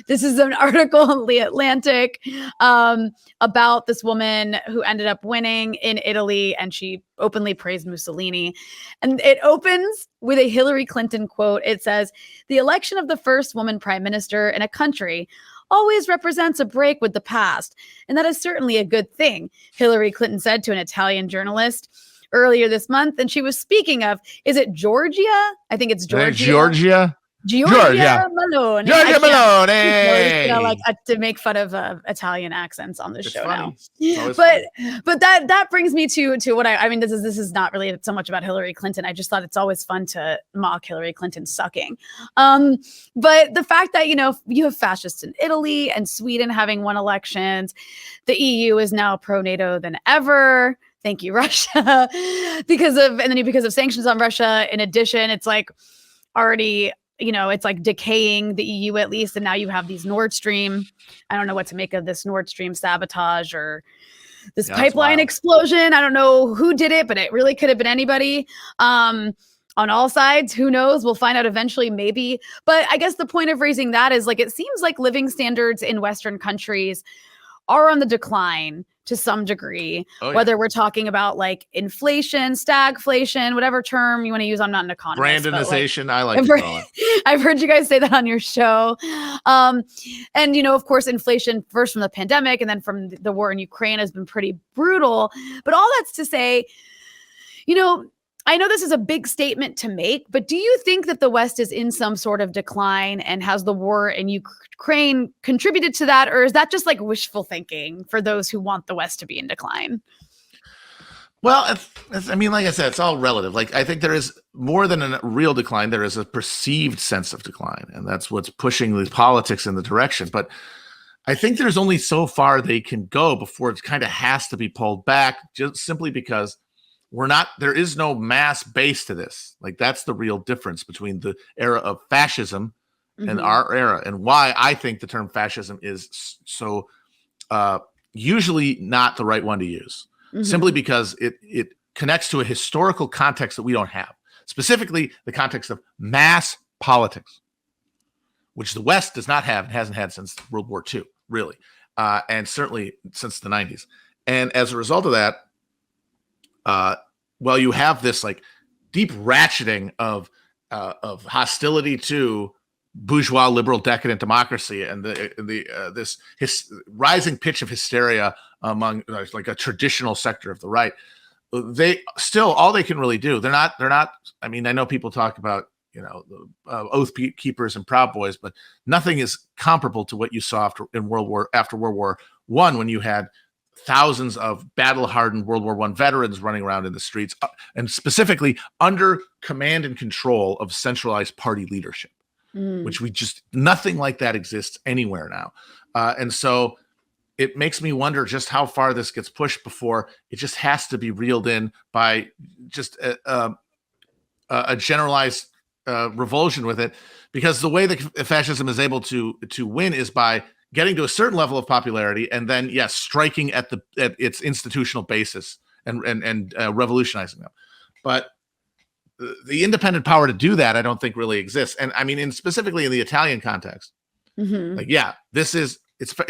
This is an article in The Atlantic about this woman who ended up winning in Italy, and she openly praised Mussolini. And it opens with a Hillary Clinton quote. It says, "The election of the first woman prime minister in a country always represents a break with the past. And that is certainly a good thing, Hillary Clinton said to an Italian journalist earlier this month. And she was speaking of, is it Georgia? I think it's Georgia. Georgia Malone. Georgia Malone. Like to make fun of Italian accents on this show funny. now. But that brings me to what I mean. This is not really so much about Hillary Clinton. I just thought it's always fun to mock Hillary Clinton sucking. But the fact that you have fascists in Italy and Sweden having won elections, the EU is now pro NATO than ever. Thank you, Russia, because of sanctions on Russia. In addition, it's like already. It's like decaying the EU at least. And now you have these Nord Stream. I don't know what to make of this Nord Stream sabotage or this pipeline explosion. I don't know who did it, but it really could have been anybody on all sides. Who knows? We'll find out eventually, maybe. But I guess the point of raising that is it seems like living standards in Western countries are on the decline to some degree, whether we're talking about inflation, stagflation, whatever term you want to use. I'm not an economist. Brandonization, I like to call it. I've heard you guys say that on your show. And, of course, inflation first from the pandemic and then from the war in Ukraine has been pretty brutal. But all that's to say, I know this is a big statement to make, but do you think that the West is in some sort of decline, and has the war in Ukraine contributed to that? Or is that just wishful thinking for those who want the West to be in decline? Well, like I said, it's all relative. I think there is more than a real decline. There is a perceived sense of decline, and that's what's pushing the politics in the direction. But I think there's only so far they can go before it kind of has to be pulled back, just simply because there is no mass base to this. That's the real difference between the era of fascism and our era, and why I think the term fascism is so usually not the right one to use, simply because it connects to a historical context that we don't have, specifically the context of mass politics, which the West does not have and hasn't had since World War II, really, and certainly since the 90s. And as a result of that, you have this deep ratcheting of hostility to bourgeois liberal decadent democracy, and this rising pitch of hysteria among a traditional sector of the right. They still, all they can really do, they're not. I mean, I know people talk about the oath keepers and Proud Boys, but nothing is comparable to what you saw after World War I, when you had thousands of battle-hardened World War I veterans running around in the streets, and specifically under command and control of centralized party leadership, which nothing like that exists anywhere now. And so it makes me wonder just how far this gets pushed before it just has to be reeled in by just a generalized revulsion with it, because the way that fascism is able to win is by getting to a certain level of popularity, and then striking at its institutional basis and revolutionizing them. But the independent power to do that, I don't think really exists. And I mean, specifically in the Italian context, it's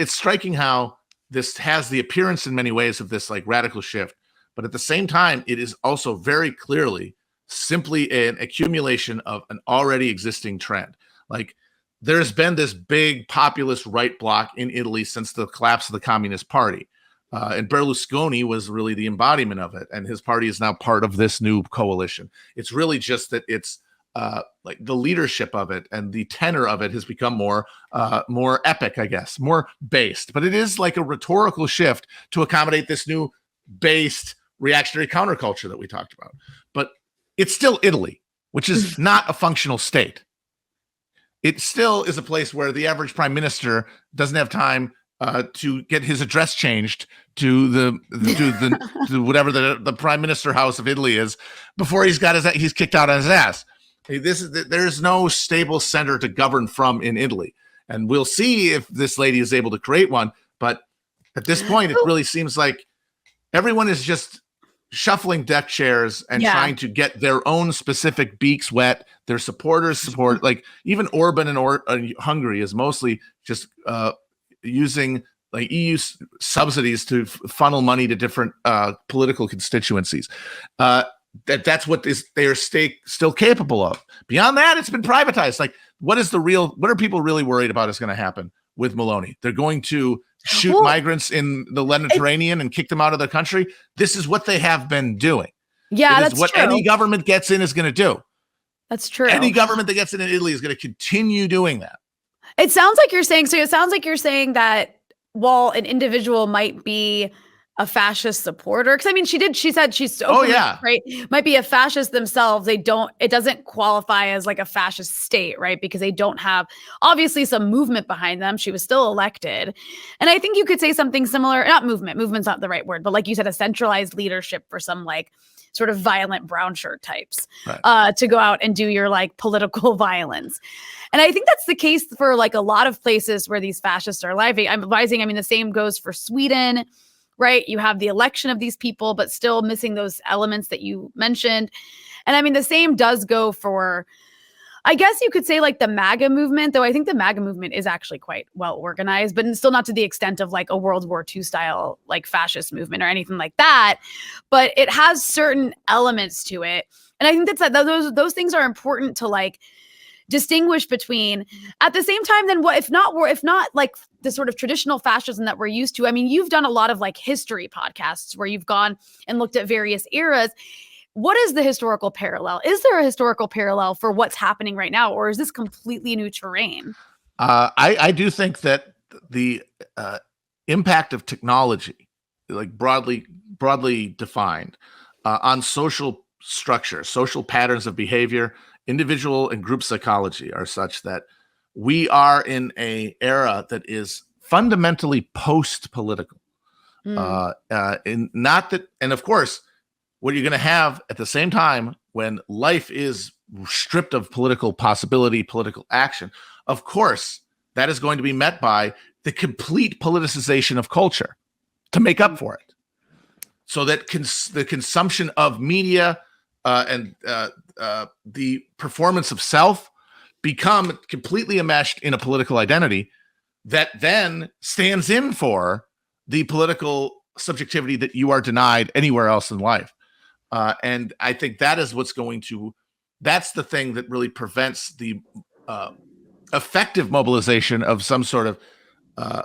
striking how this has the appearance in many ways of this radical shift, but at the same time, it is also very clearly simply an accumulation of an already existing trend. There's been this big populist right bloc in Italy since the collapse of the Communist Party. And Berlusconi was really the embodiment of it. And his party is now part of this new coalition. It's really just that it's the leadership of it and the tenor of it has become more epic, I guess, more based. But it is like a rhetorical shift to accommodate this new based reactionary counterculture that we talked about. But it's still Italy, which is not a functional state. It still is a place where the average prime minister doesn't have time to get his address changed to to whatever the prime minister house of Italy is before he's kicked out on his ass. There's no stable center to govern from in Italy, and we'll see if this lady is able to create one. But at this point, it really seems like everyone is just shuffling deck chairs and trying to get their own specific beaks wet. Their supporters support, even Orban in Hungary is mostly just using EU subsidies to funnel money to different political constituencies. That's what they are still capable of. Beyond that, it's been privatized. What are people really worried about is going to happen with Meloni. They're going to shoot migrants in the Mediterranean and kick them out of their country. This is what they have been doing. Yeah, it is that's what true. any government gets in is going to do. That's true. Any government that gets in Italy is going to continue doing that. It sounds like you're saying, that while an individual might be a fascist supporter, because I mean, she said she's openly, right, might be a fascist themselves. It doesn't qualify as like a fascist state, right? Because they don't have obviously some movement behind them. She was still elected. And I think you could say something similar, not movement's not the right word, but like you said, a centralized leadership for some like sort of violent brown shirt types, right, to go out and do your like political violence. And I think that's the case for like a lot of places where these fascists are rising. I mean, the same goes for Sweden, right? You have the election of these people, but still missing those elements that you mentioned. And I mean, the same does go for, I guess you could say like the MAGA movement, though I think the MAGA movement is actually quite well organized, but still not to the extent of like a World War II style like fascist movement or anything like that. But it has certain elements to it. And I think those things are important to like distinguish between. At the same time, then what if not like the sort of traditional fascism that we're used to? I mean, you've done a lot of like history podcasts where you've gone and looked at various eras. What is the historical parallel? Is there a historical parallel for what's happening right now, or is this completely new terrain? I do think that the impact of technology, like broadly defined, on social structure, social patterns of behavior, individual and group psychology are such that we are in an era that is fundamentally post-political. And of course, what you're going to have at the same time when life is stripped of political possibility, political action, of course, that is going to be met by the complete politicization of culture to make up for it. So that the consumption of media and the performance of self become completely enmeshed in a political identity that then stands in for the political subjectivity that you are denied anywhere else in life. And I think that is that's the thing that really prevents the effective mobilization of some sort of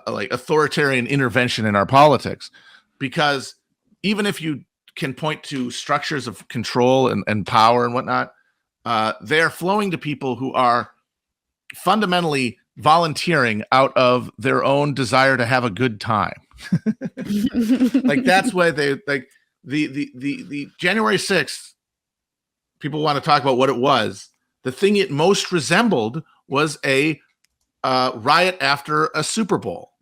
like authoritarian intervention in our politics. Because even if you can point to structures of control and power and whatnot, they're flowing to people who are fundamentally volunteering out of their own desire to have a good time. Like that's why they like the January 6th, people want to talk about what it was. The thing it most resembled was a riot after a Super Bowl.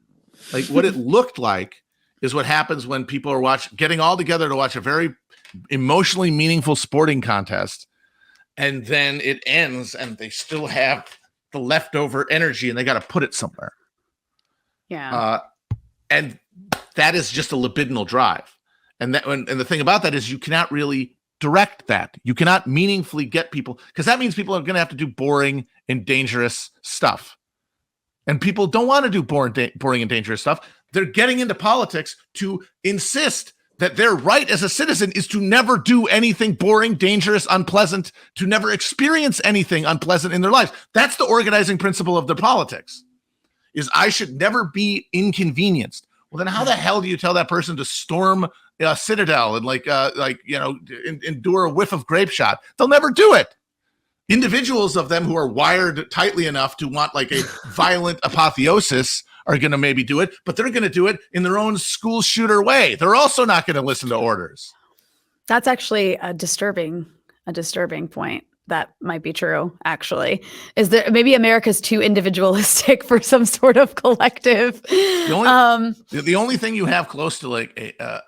Like what it looked like is what happens when people are getting all together to watch a very emotionally meaningful sporting contest. And then it ends and they still have the leftover energy and they got to put it somewhere. Yeah. And that is just a libidinal drive. And the thing about that is you cannot really direct that. You cannot meaningfully get people, because that means people are going to have to do boring and dangerous stuff. And people don't want to do boring and dangerous stuff. They're getting into politics to insist that their right as a citizen is to never do anything boring, dangerous, unpleasant, to never experience anything unpleasant in their lives. That's the organizing principle of their politics, is I should never be inconvenienced. Well, then how the hell do you tell that person to storm a citadel and endure a whiff of grape shot? They'll never do it. Individuals of them who are wired tightly enough to want like a violent apotheosis are going to maybe do it, but they're going to do it in their own school shooter way. They're also not going to listen to orders. That's actually a disturbing point. That might be true, actually. Is that maybe America's too individualistic for some sort of collective? The only thing you have close to like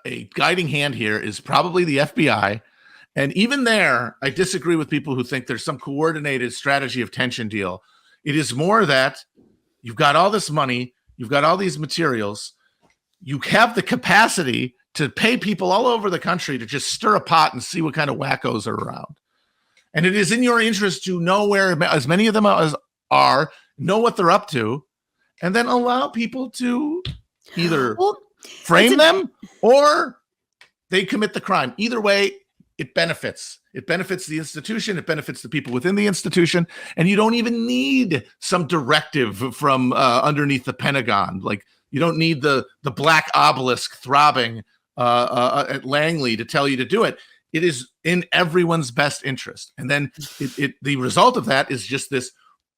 a guiding hand here is probably the FBI. And even there, I disagree with people who think there's some coordinated strategy of tension deal. It is more that you've got all this money, you've got all these materials, you have the capacity to pay people all over the country to just stir a pot and see what kind of wackos are around. And it is in your interest to know where as many of them as are, know what they're up to, and then allow people to either frame them or they commit the crime. Either way, it benefits. It benefits the institution. It benefits the people within the institution. And you don't even need some directive from underneath the Pentagon. Like, you don't need the black obelisk throbbing at Langley to tell you to do it. It is in everyone's best interest. And then the result of that is just this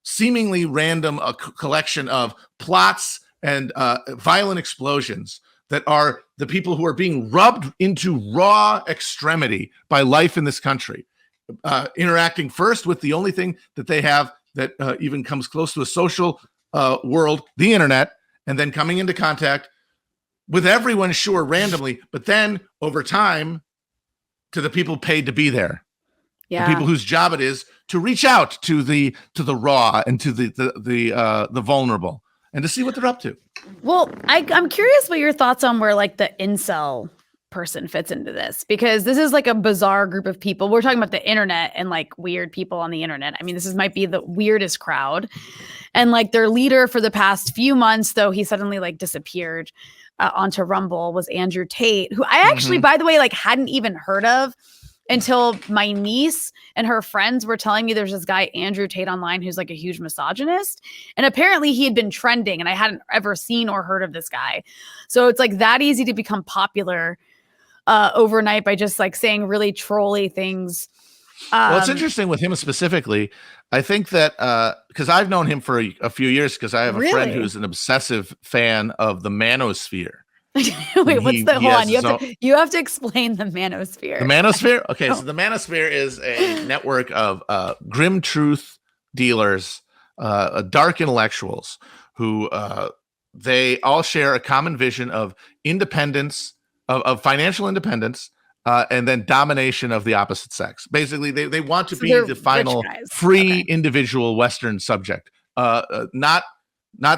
seemingly random collection of plots and violent explosions that are the people who are being rubbed into raw extremity by life in this country, interacting first with the only thing that they have that even comes close to a social world, the internet, and then coming into contact with everyone, sure, randomly, but then over time to the people paid to be there. Yeah. The people whose job it is to reach out to the raw and to the vulnerable and to see what they're up to. Well, I'm curious what your thoughts on where like the incel person fits into this, because this is like a bizarre group of people. We're talking about the internet and like weird people on the internet. I mean, might be the weirdest crowd. And like their leader for the past few months, though he suddenly like disappeared onto Rumble, was Andrew Tate, who I actually, by the way, like hadn't even heard of until my niece and her friends were telling me there's this guy, Andrew Tate, online who's like a huge misogynist. And apparently he had been trending and I hadn't ever seen or heard of this guy. So it's like that easy to become popular overnight by just like saying really trolly things. Well, it's interesting with him specifically. I think that because I've known him for a few years, because I have a friend who's an obsessive fan of the manosphere. Wait, what's the hold on? You have to explain the manosphere. The manosphere? Okay, so the manosphere is a network of grim truth dealers, dark intellectuals who they all share a common vision of independence, of financial independence, and then domination of the opposite sex. Basically, they want to be the final free individual Western subject, not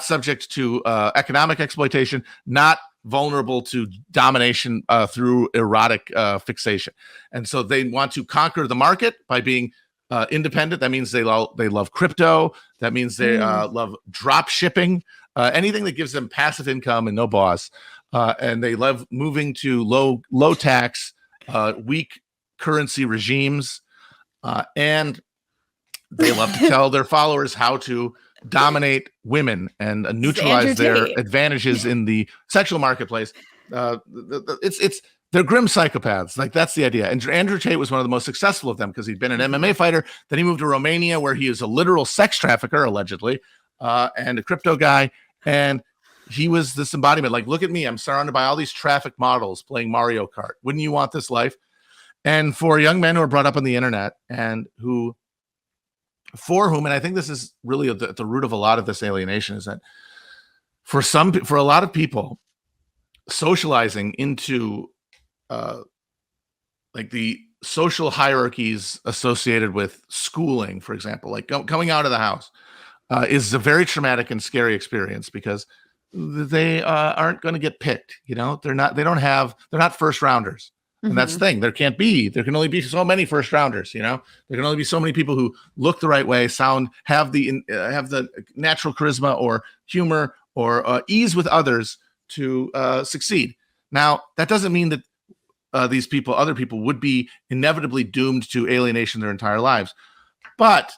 subject to economic exploitation, not vulnerable to domination through erotic fixation. And so they want to conquer the market by being independent. That means they love crypto. That means they love drop shipping, anything that gives them passive income and no boss. And they love moving to low tax, weak currency regimes. And they love to tell their followers how to dominate women and neutralize their advantages in the sexual marketplace. They're grim psychopaths. Like, that's the idea. And Andrew Tate was one of the most successful of them because he'd been an MMA fighter. Then he moved to Romania, where he is a literal sex trafficker, allegedly, and a crypto guy. And he was this embodiment. Like, look at me. I'm surrounded by all these traffic models playing Mario Kart. Wouldn't you want this life? And for young men who are brought up on the internet and for whom, and I think this is really at the root of a lot of this alienation, is that for a lot of people, socializing into like the social hierarchies associated with schooling, for example, like coming out of the house, is a very traumatic and scary experience because they aren't going to get picked. You know, they're not first rounders. And that's the thing. There can only be so many first rounders. You know, there can only be so many people who look the right way, have the natural charisma or humor or ease with others to succeed. Now, that doesn't mean that other people would be inevitably doomed to alienation their entire lives. But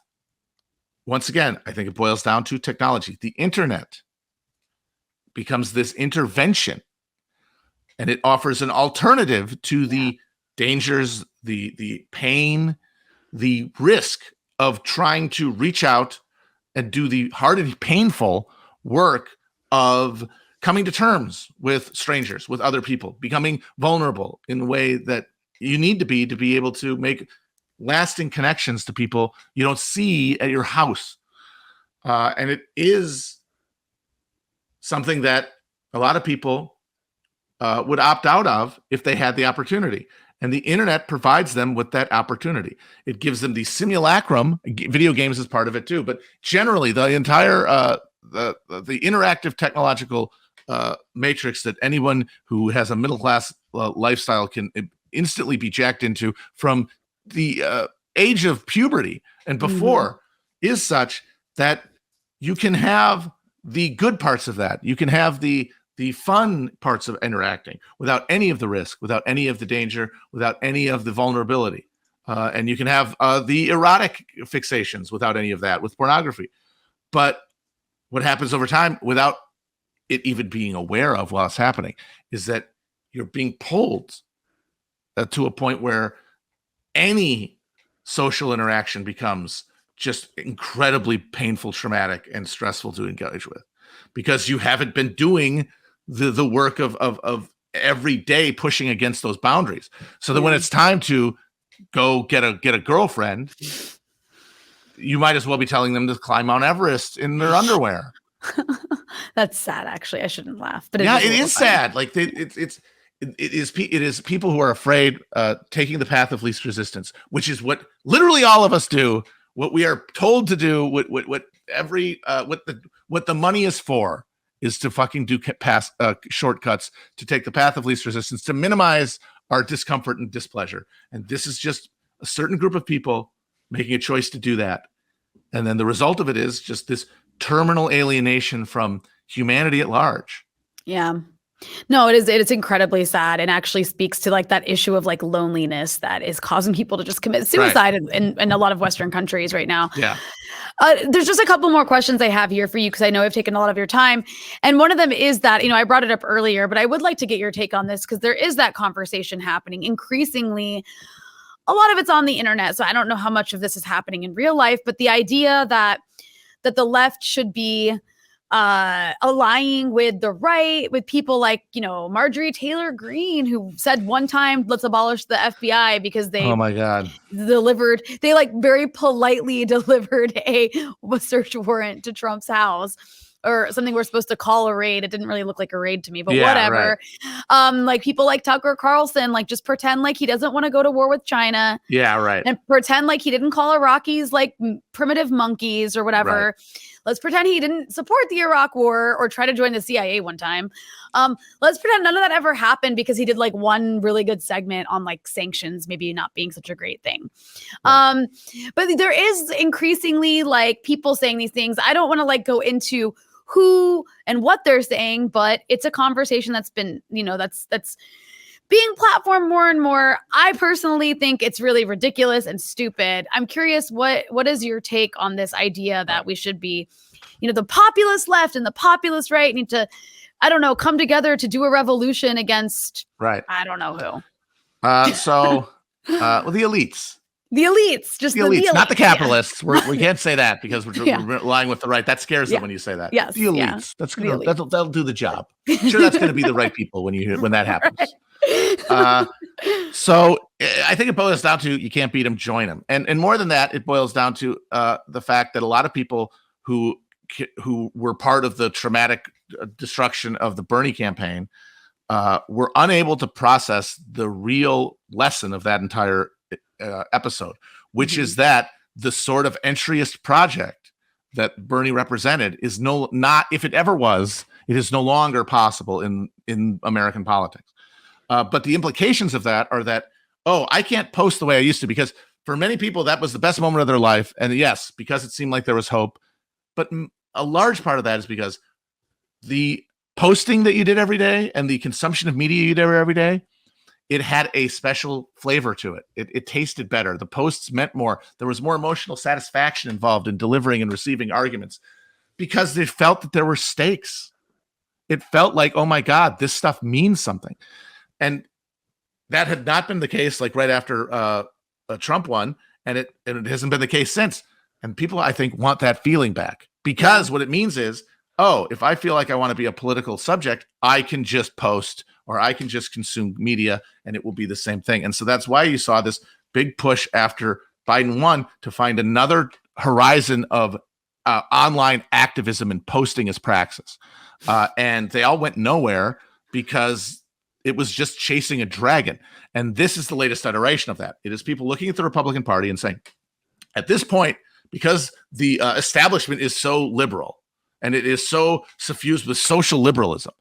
once again, I think it boils down to technology. The internet becomes this intervention. And it offers an alternative to the dangers, the pain, the risk of trying to reach out and do the hard and painful work of coming to terms with strangers, with other people, becoming vulnerable in the way that you need to be able to make lasting connections to people you don't see at your house. And it is something that a lot of people would opt out of if they had the opportunity. And the internet provides them with that opportunity. It gives them the simulacrum. Video games is part of it too, but generally the entire the interactive technological matrix that anyone who has a middle class lifestyle can instantly be jacked into from the age of puberty and before is such that you can have the good parts of that. You can have the the fun parts of interacting without any of the risk, without any of the danger, without any of the vulnerability. And you can have the erotic fixations without any of that with pornography. But what happens over time without it even being aware of while it's happening is that you're being pulled to a point where any social interaction becomes just incredibly painful, traumatic, and stressful to engage with, because you haven't been doing the work of every day pushing against those boundaries. So that when it's time to go get a girlfriend, you might as well be telling them to climb Mount Everest in their underwear. That's sad, actually. I shouldn't laugh, but it is sad. Like it is people who are afraid, taking the path of least resistance, which is what literally all of us do. What we are told to do, what the money is for, is to fucking do shortcuts, to take the path of least resistance, to minimize our discomfort and displeasure. And this is just a certain group of people making a choice to do that. And then the result of it is just this terminal alienation from humanity at large. Yeah. No, it's incredibly sad, and actually speaks to like that issue of like loneliness that is causing people to just commit suicide in a lot of Western countries right now. Yeah. There's just a couple more questions I have here for you, because I know I've taken a lot of your time. And one of them is that, I brought it up earlier, but I would like to get your take on this, because there is that conversation happening increasingly. A lot of it's on the internet, so I don't know how much of this is happening in real life, but the idea that the left should be allying with the right, with people like, Marjorie Taylor Greene, who said one time, let's abolish the FBI because they, oh my God, they like very politely delivered a search warrant to Trump's house, or something we're supposed to call a raid. It didn't really look like a raid to me, but whatever. Right. Like people like Tucker Carlson, like just pretend like he doesn't want to go to war with China. Yeah, right. And pretend like he didn't call Iraqis like primitive monkeys or whatever. Right. Let's pretend he didn't support the Iraq war or try to join the CIA one time. Let's pretend none of that ever happened, because he did like one really good segment on like sanctions, maybe not being such a great thing. Right. But there is increasingly like people saying these things. I don't want to like go into who and what they're saying, but it's a conversation that's been, that's being platformed more and more. I personally think it's really ridiculous and stupid. I'm curious, what is your take on this idea that we should be, the populist left and the populist right need to, I don't know, come together to do a revolution against, I don't know who. Well, the elites. The elites, just the elites, not the capitalists. Yeah. We can't say that, because we're relying with the right. That scares them when you say that. Yes, the elites. That's gonna that'll do the job. I'm sure that's going to be the right people when that happens. So I think it boils down to, you can't beat them, join them, and more than that, it boils down to the fact that a lot of people who were part of the traumatic destruction of the Bernie campaign were unable to process the real lesson of that entire episode, which is that the sort of entryist project that Bernie represented is not, if it ever was, it is no longer possible in American politics. But the implications of that are that, I can't post the way I used to, because for many people that was the best moment of their life, and yes, because it seemed like there was hope. But a large part of that is because the posting that you did every day and the consumption of media you did every day, it had a special flavor to it. It tasted better. The posts meant more. There was more emotional satisfaction involved in delivering and receiving arguments, because they felt that there were stakes. It felt like, oh my God, this stuff means something. And that had not been the case like right after Trump won, and it hasn't been the case since. And people, I think, want that feeling back, because what it means is, if I feel like I want to be a political subject, I can just post, or I can just consume media, and it will be the same thing. And so that's why you saw this big push after Biden won to find another horizon of online activism and posting as praxis. And they all went nowhere, because it was just chasing a dragon. And this is the latest iteration of that. It is people looking at the Republican Party and saying, at this point, because the establishment is so liberal and it is so suffused with social liberalism,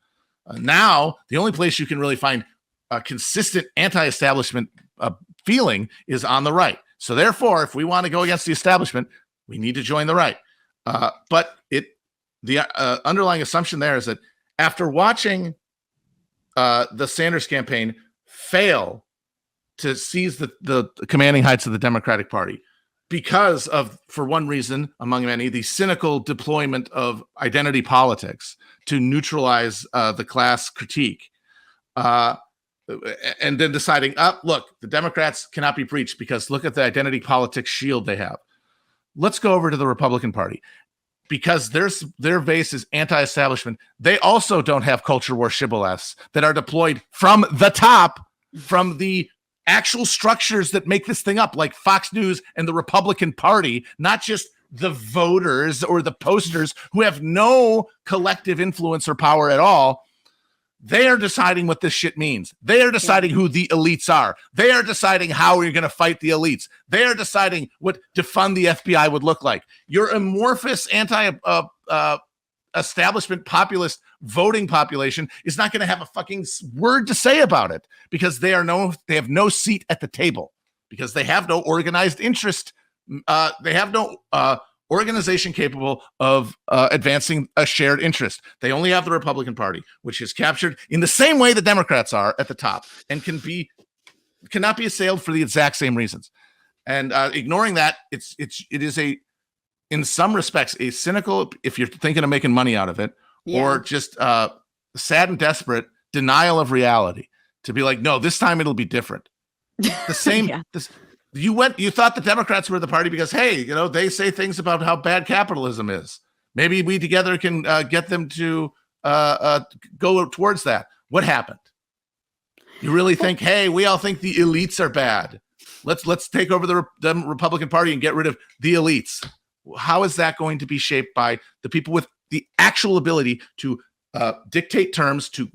now the only place you can really find a consistent anti-establishment feeling is on the right. So therefore, if we want to go against the establishment, we need to join the right. But the underlying assumption there is that after watching the Sanders campaign fail to seize the commanding heights of the Democratic Party because of, for one reason among many, the cynical deployment of identity politics to neutralize the class critique. And then deciding, look, the Democrats cannot be breached because look at the identity politics shield they have. Let's go over to the Republican Party. Because their base is anti-establishment, they also don't have culture war shibboleths that are deployed from the top, from the actual structures that make this thing up, like Fox News and the Republican Party, not just the voters or the posters who have no collective influence or power at all. They are deciding what this shit means. They are deciding who the elites are. They are deciding how you're going to fight the elites. They are deciding what defund the FBI would look like. Your amorphous anti-establishment populist voting population is not going to have a fucking word to say about it because they have no seat at the table because they have no organized interest. They have no organization capable of advancing a shared interest. They only have the Republican Party, which is captured in the same way the Democrats are at the top and cannot be assailed for the exact same reasons. And ignoring that, it is in some respects a cynical, if you're thinking of making money out of it, or just sad and desperate denial of reality to be like, no, this time it'll be different. The same. You thought the Democrats were the party because, hey, they say things about how bad capitalism is. Maybe we together can get them to go towards that. What happened? You really think, hey, we all think the elites are bad. Let's take over the Republican Party and get rid of the elites. How is that going to be shaped by the people with the actual ability to dictate terms, to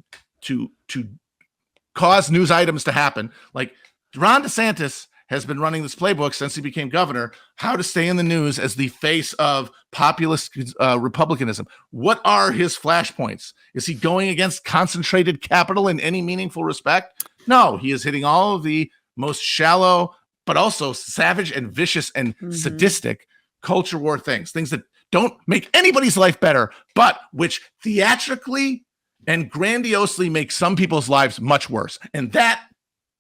cause news items to happen? Like Ron DeSantis has been running this playbook since he became governor, how to stay in the news as the face of populist republicanism. What are his flashpoints? Is he going against concentrated capital in any meaningful respect? No, he is hitting all of the most shallow, but also savage and vicious and sadistic culture war things that don't make anybody's life better, but which theatrically and grandiosely make some people's lives much worse. And that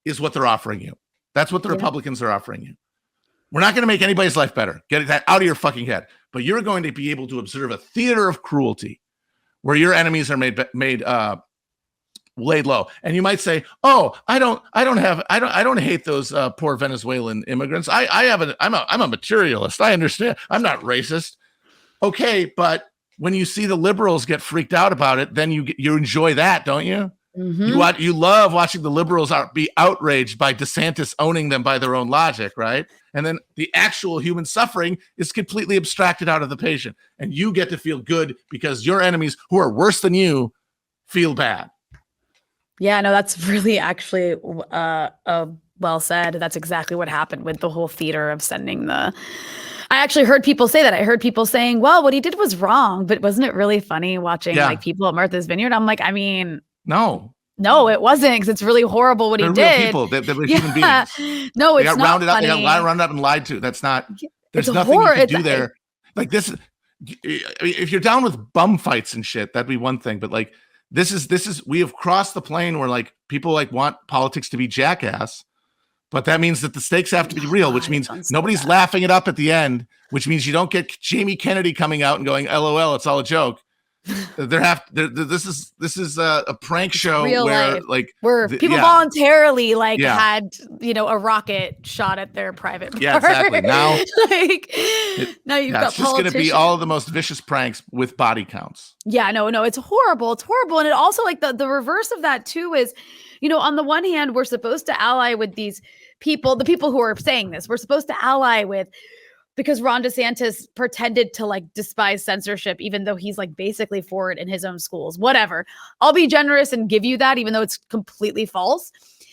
is what they're offering you. That's what the Republicans are offering you. We're not going to make anybody's life better. Get that out of your fucking head. But you're going to be able to observe a theater of cruelty where your enemies are made laid low. And you might say, "Oh, I don't hate those poor Venezuelan immigrants. I'm a materialist. I understand. I'm not racist." Okay, but when you see the liberals get freaked out about it, then you enjoy that, don't you? You love watching the liberals be outraged by DeSantis owning them by their own logic, right? And then the actual human suffering is completely abstracted out of the patient. And you get to feel good because your enemies who are worse than you feel bad. Yeah, no, that's really actually well said. That's exactly what happened with the whole theater of sending I actually heard people say that. I heard people saying, well, what he did was wrong, but wasn't it really funny watching like people at Martha's Vineyard? I'm like, I mean... No, it wasn't because it's really horrible what he did. Real people. They were human beings. No, it's not rounded funny. They got rounded up and lied to. That's not. There's nothing you can do there. Like this. If you're down with bum fights and shit, that'd be one thing. But like this is we have crossed the plane where like people like want politics to be jackass, but that means that the stakes have to be real, which means nobody's laughing it up at the end, which means you don't get Jamie Kennedy coming out and going, "LOL, it's all a joke." This is a prank show where people voluntarily had a rocket shot at their private part. Yeah, exactly. Now now you've got it's just going to be all of the most vicious pranks with body counts. Yeah, no, it's horrible. It's horrible, and it also the reverse of that too is, on the one hand, we're supposed to ally with these people, the people who are saying this, we're supposed to ally with. Because Ron DeSantis pretended to despise censorship, even though he's basically for it in his own schools, whatever. I'll be generous and give you that, even though it's completely false.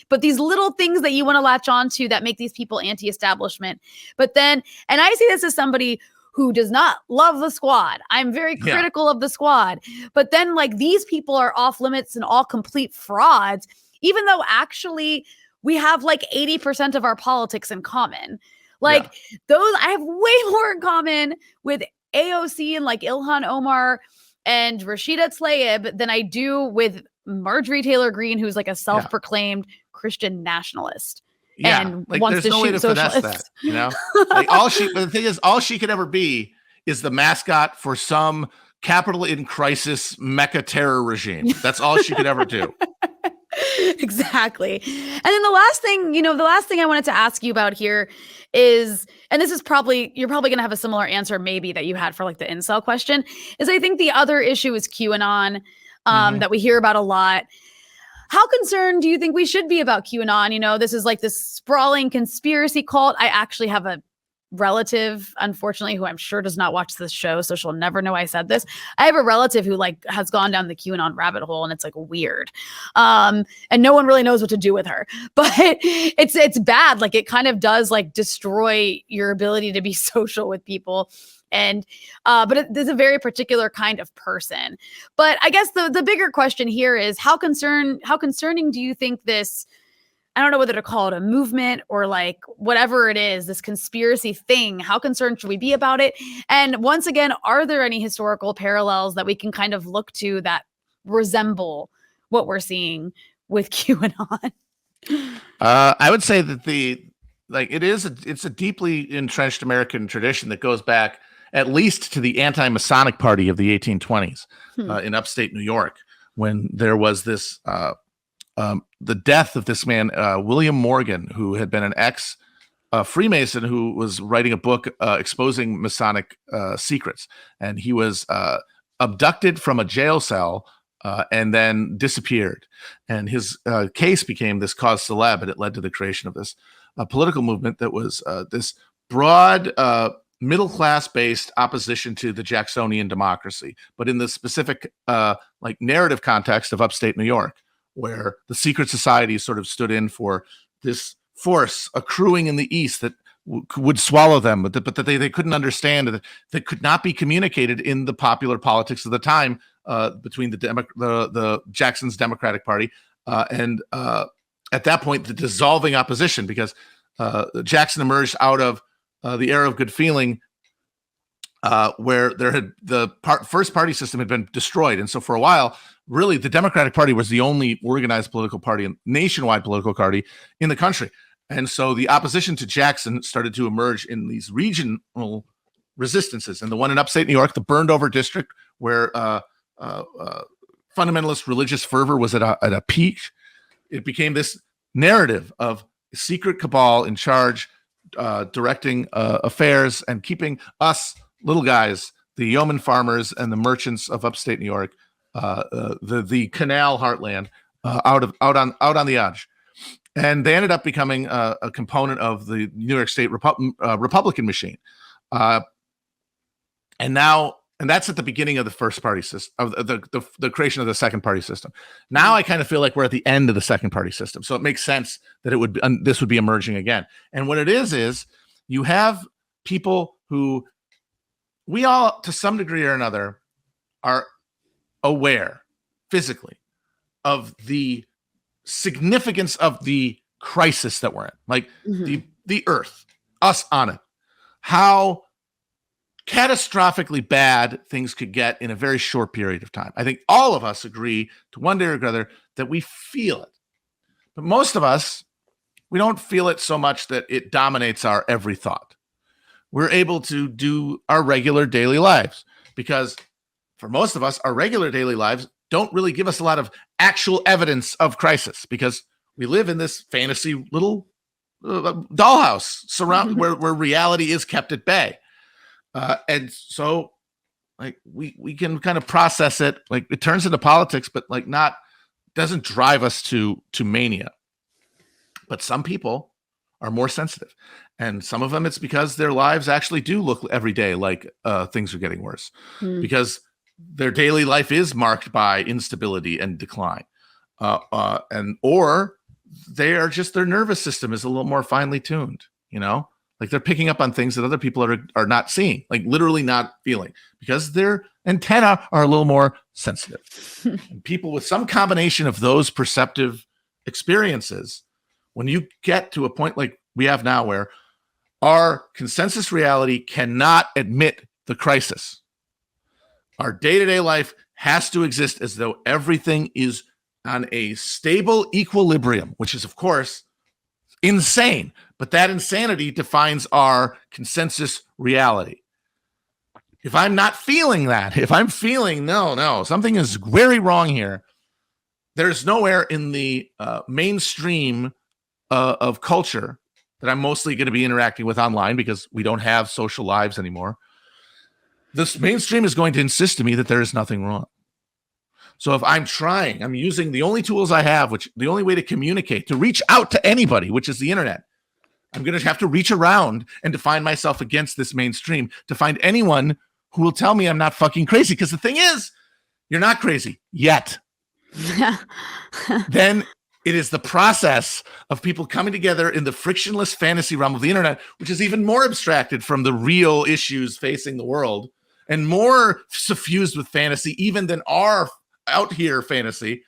But these little things that you want to latch onto that make these people anti-establishment. But then, and I see this as somebody who does not love the squad. I'm very critical of the squad. But then these people are off limits and all complete frauds, even though actually we have 80% of our politics in common. Those, I have way more in common with AOC and Ilhan Omar and Rashida Tlaib than I do with Marjorie Taylor Greene, who's like a self-proclaimed Christian nationalist. Yeah, And like wants there's to no way shoot to finesse socialists. that, you know? Like the thing is, all she could ever be is the mascot for some capital in crisis mecha terror regime. That's all she could ever do. Exactly. And then the last thing I wanted to ask you about here is, and this is you're probably going to have a similar answer maybe that you had for like the incel question, is I think the other issue is QAnon that we hear about a lot. How concerned do you think we should be about QAnon? You know, this is like this sprawling conspiracy cult. I actually have a relative, unfortunately, who I'm sure does not watch this show, so she'll never know I said this. I have a relative who like has gone down the QAnon rabbit hole, and it's like weird. And no one really knows what to do with her. But it's bad. Like it kind of does like destroy your ability to be social with people. And but there's a very particular kind of person. But I guess the bigger question here is how concerning do you think this, I don't know whether to call it a movement or like whatever it is, this conspiracy thing, how concerned should we be about it? And once again, are there any historical parallels that we can kind of look to that resemble what we're seeing with QAnon? I would say that it's a deeply entrenched American tradition that goes back at least to the anti-Masonic party of the 1820s in upstate New York, when there was this the death of this man, William Morgan, who had been an ex-Freemason who was writing a book exposing Masonic secrets. And he was abducted from a jail cell and then disappeared. And his case became this cause célèbre, and it led to the creation of this political movement that was this broad middle-class based opposition to the Jacksonian democracy, but in the specific like narrative context of upstate New York, where the secret society sort of stood in for this force accruing in the East that would swallow them, but that they couldn't understand, that could not be communicated in the popular politics of the time between the Jackson's Democratic Party and at that point the dissolving opposition, because Jackson emerged out of the era of good feeling, where there had first party system had been destroyed. And so for a while, really the Democratic Party was the only organized political party and nationwide political party in the country. And so the opposition to Jackson started to emerge in these regional resistances. And the one in upstate New York, the burned over district, where fundamentalist religious fervor was at a peak, it became this narrative of secret cabal in charge, directing affairs and keeping us little guys, the yeoman farmers and the merchants of upstate New York, the canal heartland, out on the edge. And they ended up becoming a component of the New York State Republican machine. And that's at the beginning of the first party system, of the creation of the second party system. Now I kind of feel like we're at the end of the second party system. So it makes sense that this would be emerging again. And what it is you have people who we all, to some degree or another, are aware physically of the significance of the crisis that we're in, like the earth, us on it, how catastrophically bad things could get in a very short period of time. I think all of us agree to one day or another that we feel it. But most of us, we don't feel it so much that it dominates our every thought. We're able to do our regular daily lives, because for most of us, our regular daily lives don't really give us a lot of actual evidence of crisis, because we live in this fantasy little dollhouse where reality is kept at bay. And so like we can kind of process it, like it turns into politics, but like doesn't drive us to mania. But some people are more sensitive, and some of them it's because their lives actually do look every day like things are getting worse, because their daily life is marked by instability and decline, or they are just, their nervous system is a little more finely tuned, you know. Like they're picking up on things that other people are not seeing, like literally not feeling, because their antennae are a little more sensitive. And people with some combination of those perceptive experiences, when you get to a point like we have now where our consensus reality cannot admit the crisis, Our day-to-day life has to exist as though everything is on a stable equilibrium, which is, of course, insane. But that insanity defines our consensus reality. If I'm not feeling that, if I'm feeling, no, something is very wrong here, there's nowhere in the mainstream of culture that I'm mostly going to be interacting with online, because we don't have social lives anymore. This mainstream is going to insist to me that there is nothing wrong. So if I'm using the only tools I have, which the only way to communicate, to reach out to anybody, which is the internet, I'm going to have to reach around and define myself against this mainstream to find anyone who will tell me I'm not fucking crazy. Because the thing is, you're not crazy yet. Then it is the process of people coming together in the frictionless fantasy realm of the internet, which is even more abstracted from the real issues facing the world and more suffused with fantasy even than our out here fantasy.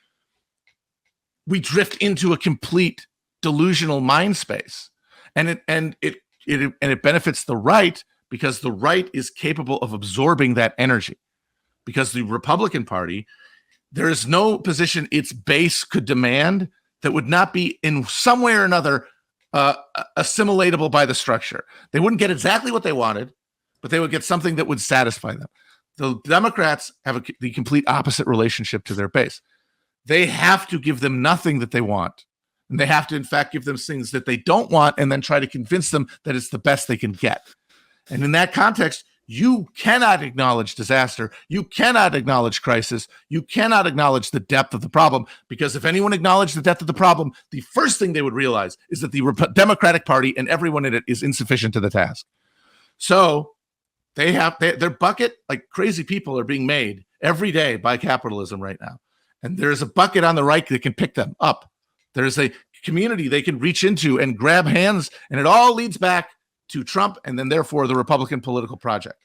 We drift into a complete delusional mind space, and it benefits the right, because the right is capable of absorbing that energy. Because the Republican Party, there is no position its base could demand that would not be in some way or another assimilatable by the structure. They wouldn't get exactly what they wanted, but they would get something that would satisfy them. The Democrats have the complete opposite relationship to their base. They have to give them nothing that they want. And they have to, in fact, give them things that they don't want and then try to convince them that it's the best they can get. And in that context, you cannot acknowledge disaster. You cannot acknowledge crisis. You cannot acknowledge the depth of the problem, because if anyone acknowledged the depth of the problem, the first thing they would realize is that the Democratic Party and everyone in it is insufficient to the task. So their bucket, like crazy people, are being made every day by capitalism right now. And there's a bucket on the right that can pick them up. There's a community they can reach into and grab hands, and it all leads back to Trump, and then therefore the Republican political project.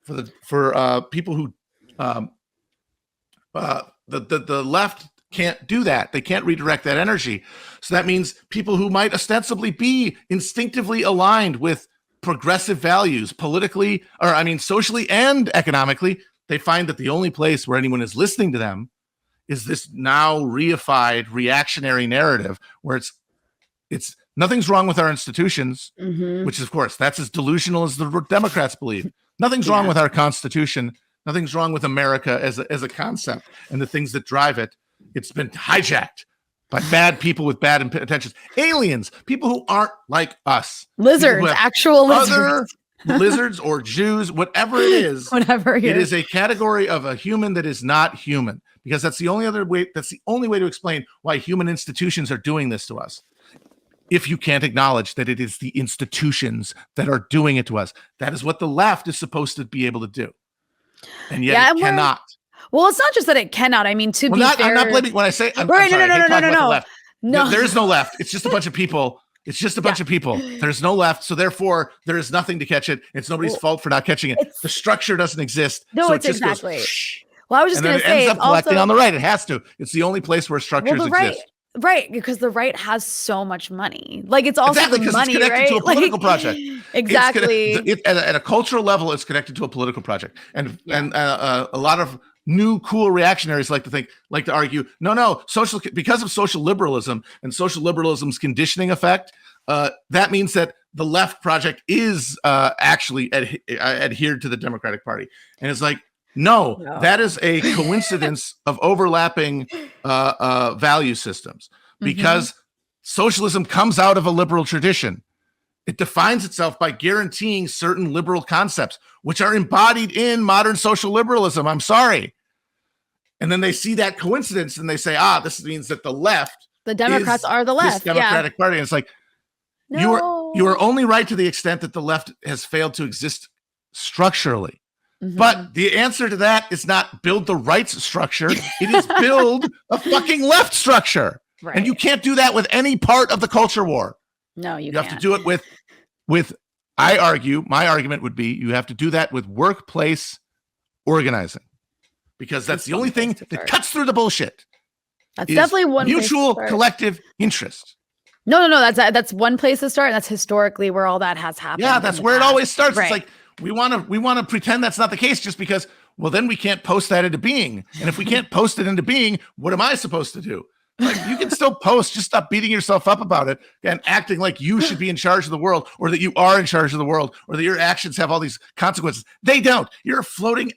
For people who the left can't do that. They can't redirect that energy. So that means people who might ostensibly be instinctively aligned with progressive values, politically, socially and economically, they find that the only place where anyone is listening to them is this now reified reactionary narrative where it's nothing's wrong with our institutions, which is, of course, that's as delusional as the Democrats believe. Nothing's wrong with our Constitution. Nothing's wrong with America as a concept and the things that drive it. It's been hijacked by bad people with bad intentions. Aliens, people who aren't like us. Lizards, actual lizards. Other lizards or Jews, whatever it is. It is a category of a human that is not human, because that's the only way to explain why human institutions are doing this to us. If you can't acknowledge that it is the institutions that are doing it to us. That is what the left is supposed to be able to do. And yet it cannot. Well, it's not just that it cannot. I mean, fair, I'm not blaming when I say I'm right. sorry, No. There is no left. It's just a bunch of people. It's just a bunch of people. There's no left. So therefore, there is nothing to catch it. It's nobody's fault for not catching it. The structure doesn't exist. No, so it's it just exactly. Goes, shh, well, I was just going to say, it ends up collecting on the right. It has to. It's the only place where structures exist. Right, because the right has so much money. Like, it's also the money, it's connected right? to a political project. Exactly. At a cultural level, it's connected to a political project. And a lot of new cool reactionaries like to argue, no, because of social liberalism and social liberalism's conditioning effect, that means that the left project is actually adhered to the Democratic Party. And it's like, no, that is a coincidence of overlapping value systems, because socialism comes out of a liberal tradition. It defines itself by guaranteeing certain liberal concepts, which are embodied in modern social liberalism. I'm sorry. And then they see that coincidence and they say, this means that the left, the Democrats are the left, Democratic Party. And it's like, no. you are only right to the extent that the left has failed to exist structurally. But the answer to that is not build the rights structure. It is build a fucking left structure. Right. And you can't do that with any part of the culture war. No, you have to do it with my argument would be you have to do that with workplace organizing, because that's the only thing that cuts through the bullshit. That's definitely one mutual collective interest. No. That's one place to start. That's historically where all that has happened. Yeah, that's where it always starts. Right. It's like, we want to pretend that's not the case just because well, then we can't post that into being. And if we can't post it into being, what am I supposed to do? Like, you can still post, just stop beating yourself up about it and acting like you should be in charge of the world, or that you are in charge of the world, or that your actions have all these consequences. They don't. You're a floating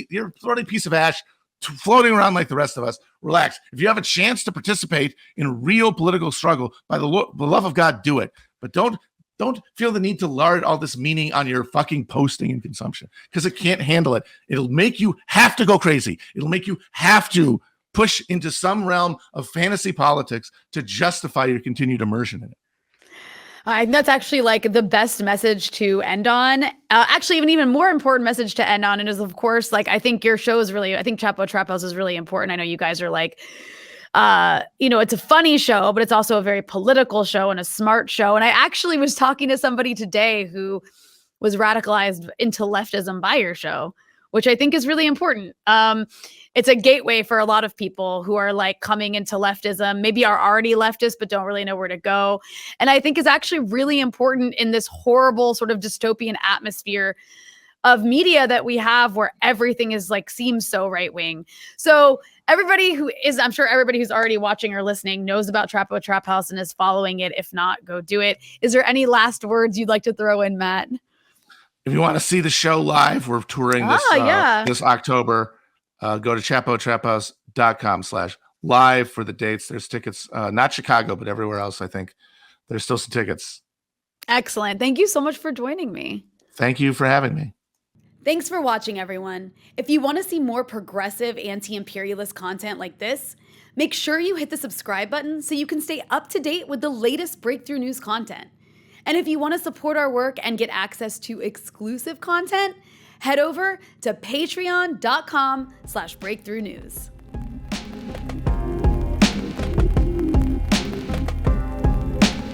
you're a floating piece of ash floating around like the rest of us. Relax. If you have a chance to participate in real political struggle, by the love of God, do it. But don't feel the need to lard all this meaning on your fucking posting and consumption, because it can't handle it. It'll make you have to go crazy. It'll make you have to push into some realm of fantasy politics to justify your continued immersion in it. That's actually like the best message to end on. Actually, even more important message to end on. And is, of course, like, I think your show is really, I think Chapo Trap House is really important. I know you guys are like, it's a funny show, but it's also a very political show and a smart show. And I actually was talking to somebody today who was radicalized into leftism by your show, which I think is really important. It's a gateway for a lot of people who are like coming into leftism, maybe are already leftist, but don't really know where to go. And I think is actually really important in this horrible sort of dystopian atmosphere of media that we have, where everything is like, seems so right wing. So I'm sure everybody who's already watching or listening knows about Chapo Trap House and is following it. If not, go do it. Is there any last words you'd like to throw in, Matt? If you want to see the show live, we're touring this October. Go to chapotraphouse.com/live for the dates. There's tickets, not Chicago, but everywhere else. I think there's still some tickets. Excellent. Thank you so much for joining me. Thank you for having me. Thanks for watching, everyone. If you want to see more progressive anti-imperialist content like this, make sure you hit the subscribe button so you can stay up to date with the latest breakthrough news content. And if you want to support our work and get access to exclusive content, head over to patreon.com/breakthrough news.